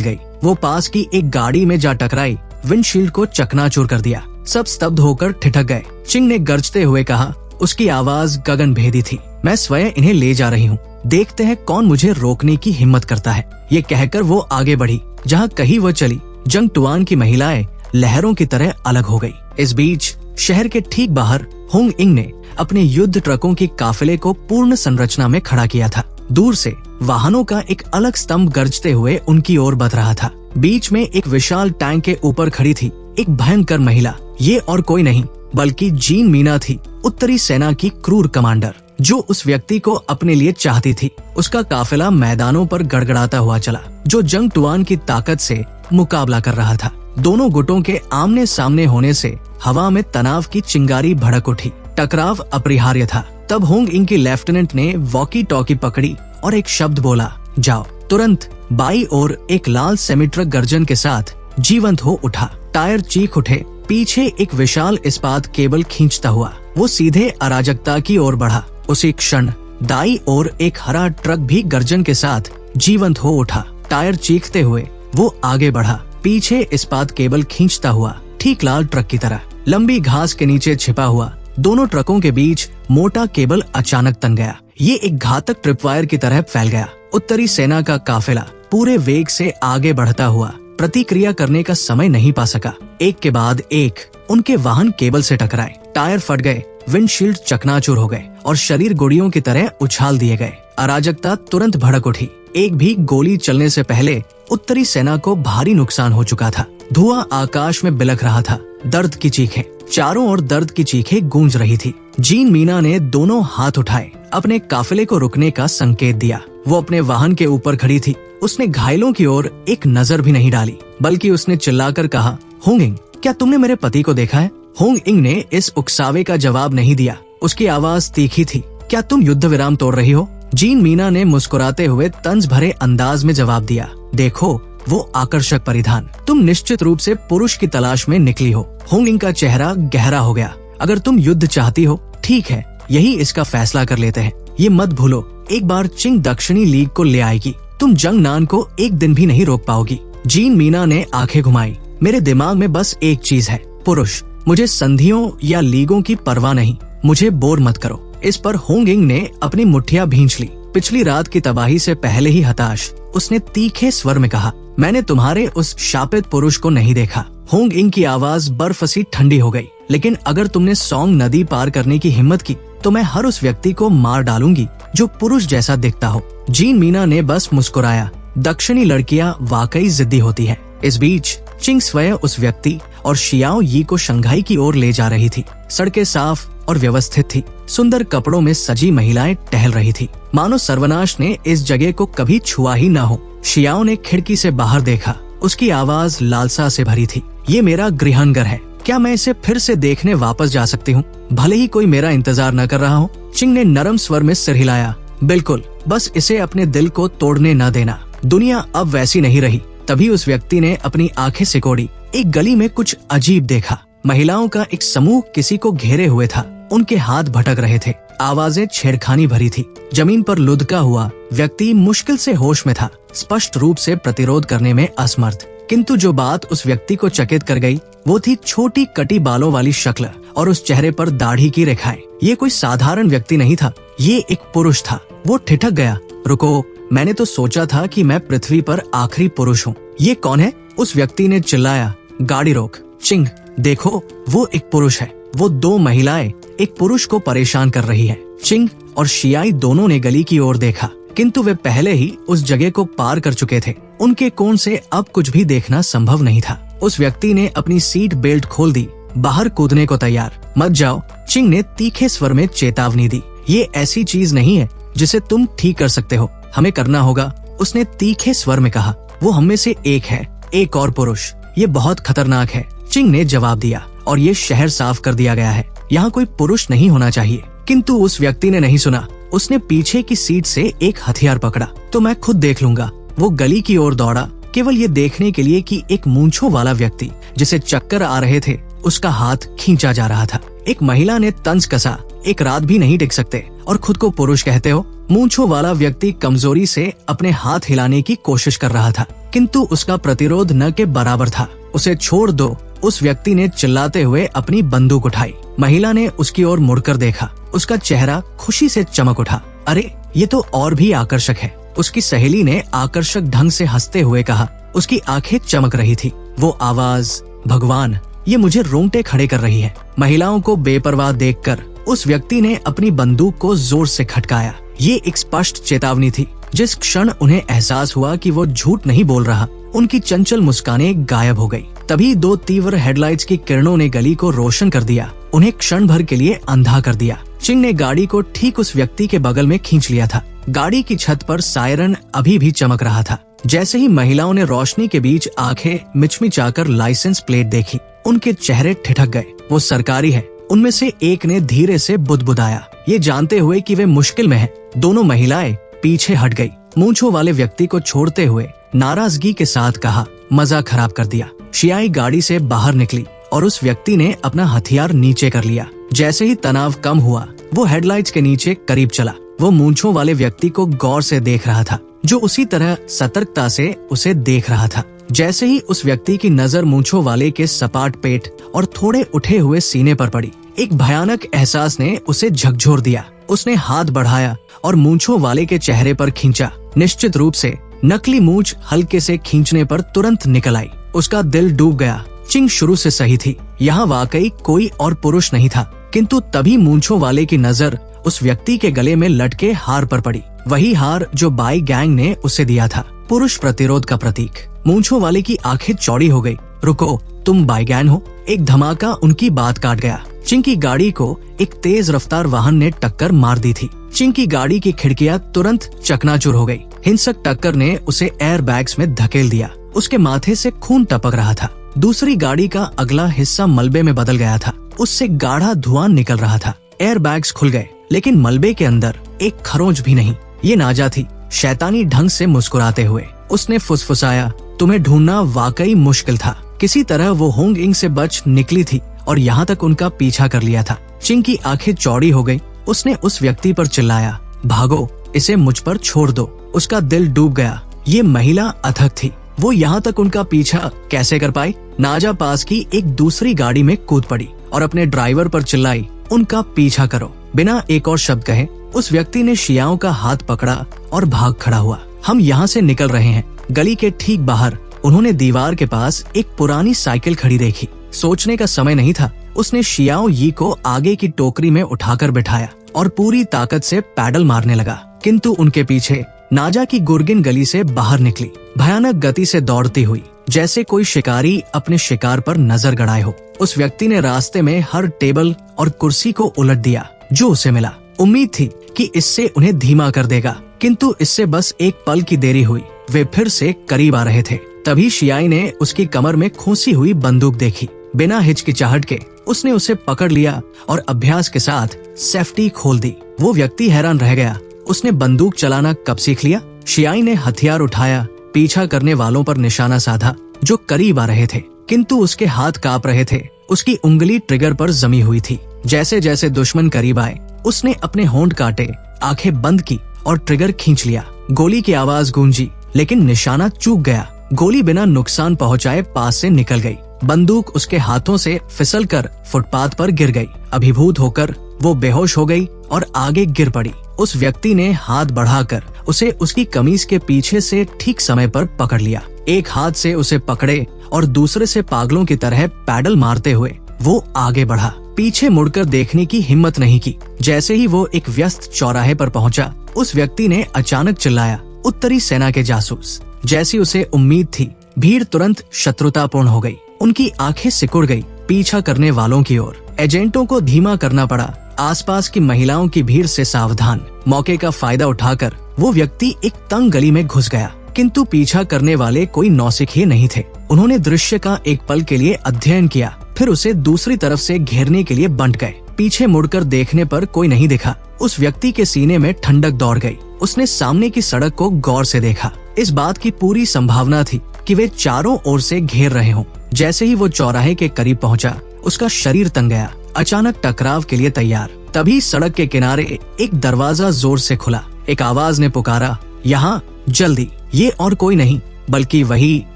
गई। वो पास की एक गाड़ी में जा टकराई, विंडशील्ड को चकनाचूर कर दिया। सब स्तब्ध होकर ठिठक गए। चिंग ने गरजते हुए कहा, उसकी आवाज गगन भेदी थी, मैं स्वयं इन्हें ले जा रही हूँ, देखते हैं कौन मुझे रोकने की हिम्मत करता है। ये कहकर वो आगे बढ़ी। जहाँ कहीं वो चली, जंग टुआन की महिलाएं लहरों की तरह अलग हो गई। इस बीच शहर के ठीक बाहर होंग इंग ने अपने युद्ध ट्रकों के काफिले को पूर्ण संरचना में खड़ा किया था। दूर से वाहनों का एक अलग स्तंभ गरजते हुए उनकी ओर बढ़ रहा था। बीच में एक विशाल टैंक के ऊपर खड़ी थी एक भयंकर महिला। ये और कोई नहीं बल्कि जीन मीना थी, उत्तरी सेना की क्रूर कमांडर, जो उस व्यक्ति को अपने लिए चाहती थी। उसका काफिला मैदानों पर गड़गड़ाता हुआ चला, जो जंग टुआन की ताकत से मुकाबला कर रहा था। दोनों गुटों के आमने सामने होने से हवा में तनाव की चिंगारी भड़क उठी। टकराव अपरिहार्य था। तब होंग इंग की लेफ्टिनेंट ने वॉकी टॉकी पकड़ी और एक शब्द बोला, जाओ। तुरंत बाई ओर एक लाल सेमी ट्रक गर्जन के साथ जीवंत हो उठा। टायर चीख उठे। पीछे एक विशाल इस्पात केबल खींचता हुआ वो सीधे अराजकता की ओर बढ़ा। उसी क्षण दाई ओर एक हरा ट्रक भी गर्जन के साथ जीवंत हो उठा। टायर चीखते हुए वो आगे बढ़ा, पीछे इस्पात केबल खींचता हुआ, ठीक लाल ट्रक की तरह। लंबी घास के नीचे छिपा हुआ दोनों ट्रकों के बीच मोटा केबल अचानक तन गया। ये एक घातक ट्रिपवायर की तरह फैल गया। उत्तरी सेना का काफिला पूरे वेग से आगे बढ़ता हुआ प्रतिक्रिया करने का समय नहीं पा सका। एक के बाद एक उनके वाहन केबल से टकराए, टायर फट गए, विंडशील्ड चकनाचूर हो गए और शरीर गोलियों की तरह उछाल दिए गए। अराजकता तुरंत भड़क उठी। एक भी गोली चलने से पहले उत्तरी सेना को भारी नुकसान हो चुका था। धुआं आकाश में बिलख रहा था। दर्द की चीखें चारों ओर दर्द की चीखें गूंज रही थी। जीन मीना ने दोनों हाथ उठाए, अपने काफिले को रुकने का संकेत दिया। वो अपने वाहन के ऊपर खड़ी थी। उसने घायलों की ओर एक नजर भी नहीं डाली, बल्कि उसने चिल्लाकर कहा, होंग इंग, क्या तुमने मेरे पति को देखा है? होंग इंग ने इस उकसावे का जवाब नहीं दिया। उसकी आवाज तीखी थी, क्या तुम युद्ध विराम तोड़ रही हो? जीन मीना ने मुस्कुराते हुए तंज भरे अंदाज में जवाब दिया, देखो वो आकर्षक परिधान, तुम निश्चित रूप से पुरुष की तलाश में निकली हो। होंग इंग का चेहरा गहरा हो गया। अगर तुम युद्ध चाहती हो, ठीक है, यही इसका फैसला कर लेते हैं। ये मत भूलो, एक बार चिंग दक्षिणी लीग को ले आएगी, तुम जंग नान को एक दिन भी नहीं रोक पाओगी। जीन मीना ने आंखें घुमाई। मेरे दिमाग में बस एक चीज है, पुरुष। मुझे संधियों या लीगों की परवाह नहीं, मुझे बोर मत करो। इस पर होंग इंग ने अपनी मुठ्ठियां भींच ली। पिछली रात की तबाही से पहले ही हताश, उसने तीखे स्वर में कहा, मैंने तुम्हारे उस शापित पुरुष को नहीं देखा। होंग इंग की आवाज बर्फ सी ठंडी हो गई। लेकिन अगर तुमने सोंग नदी पार करने की हिम्मत की तो मैं हर उस व्यक्ति को मार डालूंगी जो पुरुष जैसा दिखता हो। जीन मीना ने बस मुस्कुराया। दक्षिणी लड़कियां वाकई जिद्दी होती है। इस बीच चिंग स्वयं उस व्यक्ति और शियाओ यी को शंघाई की ओर ले जा रही थी। सड़कें साफ और व्यवस्थित थी। सुंदर कपड़ों में सजी महिलाएं टहल रही थी, मानो सर्वनाश ने इस जगह को कभी छुआ ही न हो। शियाओ ने खिड़की से बाहर देखा। उसकी आवाज लालसा से भरी थी, ये मेरा गृहांगर है, क्या मैं इसे फिर से देखने वापस जा सकती हूँ, भले ही कोई मेरा इंतजार न कर रहा हो? चिंग ने नरम स्वर में सिर हिलाया, बिल्कुल, बस इसे अपने दिल को तोड़ने न देना। दुनिया अब वैसी नहीं रही। तभी उस व्यक्ति ने अपनी आंखें सिकोड़ी। एक गली में कुछ अजीब देखा। महिलाओं का एक समूह किसी को घेरे हुए था। उनके हाथ भटक रहे थे। आवाजें छेड़खानी भरी थी। जमीन पर लुढ़का हुआ व्यक्ति मुश्किल से होश में था, स्पष्ट रूप से प्रतिरोध करने में असमर्थ। किंतु जो बात उस व्यक्ति को चकित कर गई वो थी छोटी कटी बालों वाली शक्ल और उस चेहरे पर दाढ़ी की रेखाएं। ये कोई साधारण व्यक्ति नहीं था, ये एक पुरुष था। वो ठिठक गया, रुको, मैंने तो सोचा था कि मैं पृथ्वी पर आखिरी पुरुष हूँ। ये कौन है? उस व्यक्ति ने चिल्लाया, गाड़ी रोक। चिंग, देखो, वो एक पुरुष है। वो दो महिलाएं एक पुरुष को परेशान कर रही है। चिंग और शियाई दोनों ने गली की ओर देखा, किंतु वे पहले ही उस जगह को पार कर चुके थे। उनके कोण से अब कुछ भी देखना संभव नहीं था। उस व्यक्ति ने अपनी सीट बेल्ट खोल दी, बाहर कूदने को तैयार। मत जाओ, चिंग ने तीखे स्वर में चेतावनी दी। ये ऐसी चीज नहीं है जिसे तुम ठीक कर सकते हो, हमें करना होगा, उसने तीखे स्वर में कहा। वो हम में से एक है, एक और पुरुष, ये बहुत खतरनाक है, चिंग ने जवाब दिया। और ये शहर साफ कर दिया गया है, यहाँ कोई पुरुष नहीं होना चाहिए। किंतु उस व्यक्ति ने नहीं सुना। उसने पीछे की सीट से एक हथियार पकड़ा। तो मैं खुद देख लूंगा। वो गली की ओर दौड़ा, केवल ये देखने के लिए कि एक मूंछों वाला व्यक्ति जिसे चक्कर आ रहे थे उसका हाथ खींचा जा रहा था। एक महिला ने तंज कसा, एक रात भी नहीं टिक सकते और खुद को पुरुष कहते हो। मूंछों वाला व्यक्ति कमजोरी से अपने हाथ हिलाने की कोशिश कर रहा था, किंतु उसका प्रतिरोध न के बराबर था। उसे छोड़ दो, उस व्यक्ति ने चिल्लाते हुए अपनी बंदूक उठाई। महिला ने उसकी ओर मुड़कर देखा, उसका चेहरा खुशी से चमक उठा। अरे ये तो और भी आकर्षक है, उसकी सहेली ने आकर्षक ढंग से हंसते हुए कहा। उसकी आंखें चमक रही थी। वो आवाज, भगवान, ये मुझे रोंगटे खड़े कर रही है। महिलाओं को बेपरवाह देखकर उस व्यक्ति ने अपनी बंदूक को जोर से खटकाया। ये एक स्पष्ट चेतावनी थी। जिस क्षण उन्हें एहसास हुआ कि वो झूठ नहीं बोल रहा, उनकी चंचल मुस्कानें गायब हो गई। तभी दो तीव्र हेडलाइट्स की किरणों ने गली को रोशन कर दिया, उन्हें क्षण भर के लिए अंधा कर दिया। चिंग ने गाड़ी को ठीक उस व्यक्ति के बगल में खींच लिया था। गाड़ी की छत पर सायरन अभी भी चमक रहा था। जैसे ही महिलाओं ने रोशनी के बीच आंखें मिचमिचाकर लाइसेंस प्लेट देखी, उनके चेहरे ठिठक गए। वो सरकारी है, उनमें से एक ने धीरे से बुदबुदाया, ये जानते हुए कि वे मुश्किल में हैं। दोनों महिलाएं पीछे हट गई। मूंछों वाले व्यक्ति को छोड़ते हुए नाराजगी के साथ कहा, मजा खराब कर दिया। शियाई गाड़ी से बाहर निकली और उस व्यक्ति ने अपना हथियार नीचे कर लिया। जैसे ही तनाव कम हुआ, वो हेडलाइट्स के नीचे करीब चला। वो मूंछों वाले व्यक्ति को गौर से देख रहा था, जो उसी तरह सतर्कता से उसे देख रहा था। जैसे ही उस व्यक्ति की नजर मूंछों वाले के सपाट पेट और थोड़े उठे हुए सीने पर पड़ी, एक भयानक एहसास ने उसे झकझोर दिया। उसने हाथ बढ़ाया और मूंछों वाले के चेहरे पर खींचा। निश्चित रूप से नकली मूंछ हल्के से खींचने पर तुरंत निकल आई। उसका दिल डूब गया। चिंग शुरू से सही थी, यहाँ वाकई कोई और पुरुष नहीं था। किंतु तभी मूंछों वाले की नजर उस व्यक्ति के गले में लटके हार पर पड़ी, वही हार जो बाई गैंग ने उसे दिया था, पुरुष प्रतिरोध का प्रतीक। मूंछों वाले की आंखें चौड़ी हो गई। रुको, तुम बाई गैंग हो? एक धमाका उनकी बात काट गया। चिंग की गाड़ी को एक तेज रफ्तार वाहन ने टक्कर मार दी थी। चिंग की गाड़ी की खिड़कियां तुरंत चकनाचूर हो गई। हिंसक टक्कर ने उसे एयर बैग्स में धकेल दिया। उसके माथे से खून टपक रहा था। दूसरी गाड़ी का अगला हिस्सा मलबे में बदल गया था, उससे गाढ़ा धुआं निकल रहा था। एयर बैग्स खुल गए, लेकिन मलबे के अंदर एक खरोंच भी नहीं। ये नाजा थी। शैतानी ढंग से मुस्कुराते हुए उसने फुसफुसाया, तुम्हें ढूंढना वाकई मुश्किल था। किसी तरह वो होंग इंग से बच निकली थी और यहाँ तक उनका पीछा कर लिया था। चिंग की आंखें चौड़ी हो गई। उसने उस व्यक्ति पर चिल्लाया, भागो, इसे मुझ पर छोड़ दो। उसका दिल डूब गया। ये महिला अथक थी। वो यहाँ तक उनका पीछा कैसे कर पाई? नाजा पास की एक दूसरी गाड़ी में कूद पड़ी और अपने ड्राइवर पर चिल्लाई, उनका पीछा करो। बिना एक और शब्द कहे उस व्यक्ति ने शियाओं का हाथ पकड़ा और भाग खड़ा हुआ। हम यहाँ से निकल रहे हैं। गली के ठीक बाहर उन्होंने दीवार के पास एक पुरानी साइकिल खड़ी देखी। सोचने का समय नहीं था। उसने शियाओ यी को आगे की टोकरी में उठाकर बिठाया और पूरी ताकत से पैडल मारने लगा। किंतु उनके पीछे नाजा की गुर्गिन गली से बाहर निकली, भयानक गति से दौड़ती हुई, जैसे कोई शिकारी अपने शिकार पर नजर गड़ाए हो। उस व्यक्ति ने रास्ते में हर टेबल और कुर्सी को उलट दिया जो उसे मिला। उम्मीद थी कि इससे उन्हें धीमा कर देगा, किंतु इससे बस एक पल की देरी हुई। वे फिर से करीब आ रहे थे। तभी शियाई ने उसकी कमर में खोसी हुई बंदूक देखी। बिना हिचकिचाहट के उसने उसे पकड़ लिया और अभ्यास के साथ सेफ्टी खोल दी। वो व्यक्ति हैरान रह गया। उसने बंदूक चलाना कब सीख लिया? शियाई ने हथियार उठाया, पीछा करने वालों पर निशाना साधा जो करीब आ रहे थे, किंतु उसके हाथ कांप रहे थे। उसकी उंगली ट्रिगर पर जमी हुई थी। जैसे जैसे दुश्मन करीब आए, उसने अपने होंठ काटे, आंखें बंद की और ट्रिगर खींच लिया। गोली की आवाज गूंजी, लेकिन निशाना चूक गया। गोली बिना नुकसान पहुंचाए पास से निकल गई। बंदूक उसके हाथों से फिसलकर फुटपाथ पर गिर गई। अभिभूत होकर वो बेहोश हो गई और आगे गिर पड़ी। उस व्यक्ति ने हाथ बढ़ाकर उसे उसकी कमीज के पीछे से ठीक समय पर पकड़ लिया। एक हाथ से उसे पकड़े और दूसरे से पागलों की तरह पैडल मारते हुए वो आगे बढ़ा। पीछे मुड़कर देखने की हिम्मत नहीं की। जैसे ही वो एक व्यस्त चौराहे पर पहुंचा, उस व्यक्ति ने अचानक चिल्लाया, उत्तरी सेना के जासूस। जैसी उसे उम्मीद थी, भीड़ तुरंत शत्रुतापूर्ण हो गई। उनकी आंखें सिकुड़ गई पीछा करने वालों की ओर। एजेंटों को धीमा करना पड़ा, आसपास की महिलाओं की भीड़ से सावधान। मौके का फायदा उठाकर वो व्यक्ति एक तंग गली में घुस गया, किंतु पीछा करने वाले कोई नौसिखिए नहीं थे। उन्होंने दृश्य का एक पल के लिए अध्ययन किया, फिर उसे दूसरी तरफ से घेरने के लिए बंट गए। पीछे मुड़कर देखने पर कोई नहीं दिखा। उस व्यक्ति के सीने में ठंडक दौड़ गई। उसने सामने की सड़क को गौर से देखा। इस बात की पूरी संभावना थी कि वे चारों ओर से घेर रहे हों। जैसे ही वो चौराहे के करीब पहुंचा, उसका शरीर तंग गया, अचानक टकराव के लिए तैयार। तभी सड़क के किनारे एक दरवाजा जोर से खुला। एक आवाज ने पुकारा, यहाँ जल्दी। ये और कोई नहीं बल्कि वही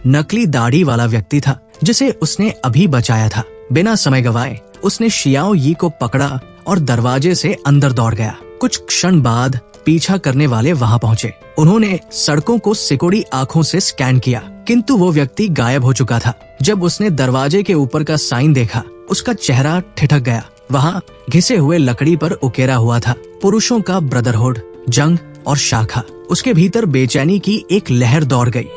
नकली दाढ़ी वाला व्यक्ति था जिसे उसने अभी बचाया था। बिना समय गवाए उसने शियाओ यी को पकड़ा और दरवाजे से अंदर दौड़ गया। कुछ क्षण बाद पीछा करने वाले वहां पहुंचे। उन्होंने सड़कों को सिकुड़ी आंखों से स्कैन किया, किंतु वो व्यक्ति गायब हो चुका था। जब उसने दरवाजे के ऊपर का साइन देखा, उसका चेहरा ठिठक गया। वहां घिसे हुए लकड़ी पर उकेरा हुआ था, पुरुषों का ब्रदरहुड, जंग और शाखा। उसके भीतर बेचैनी की एक लहर दौड़ गई।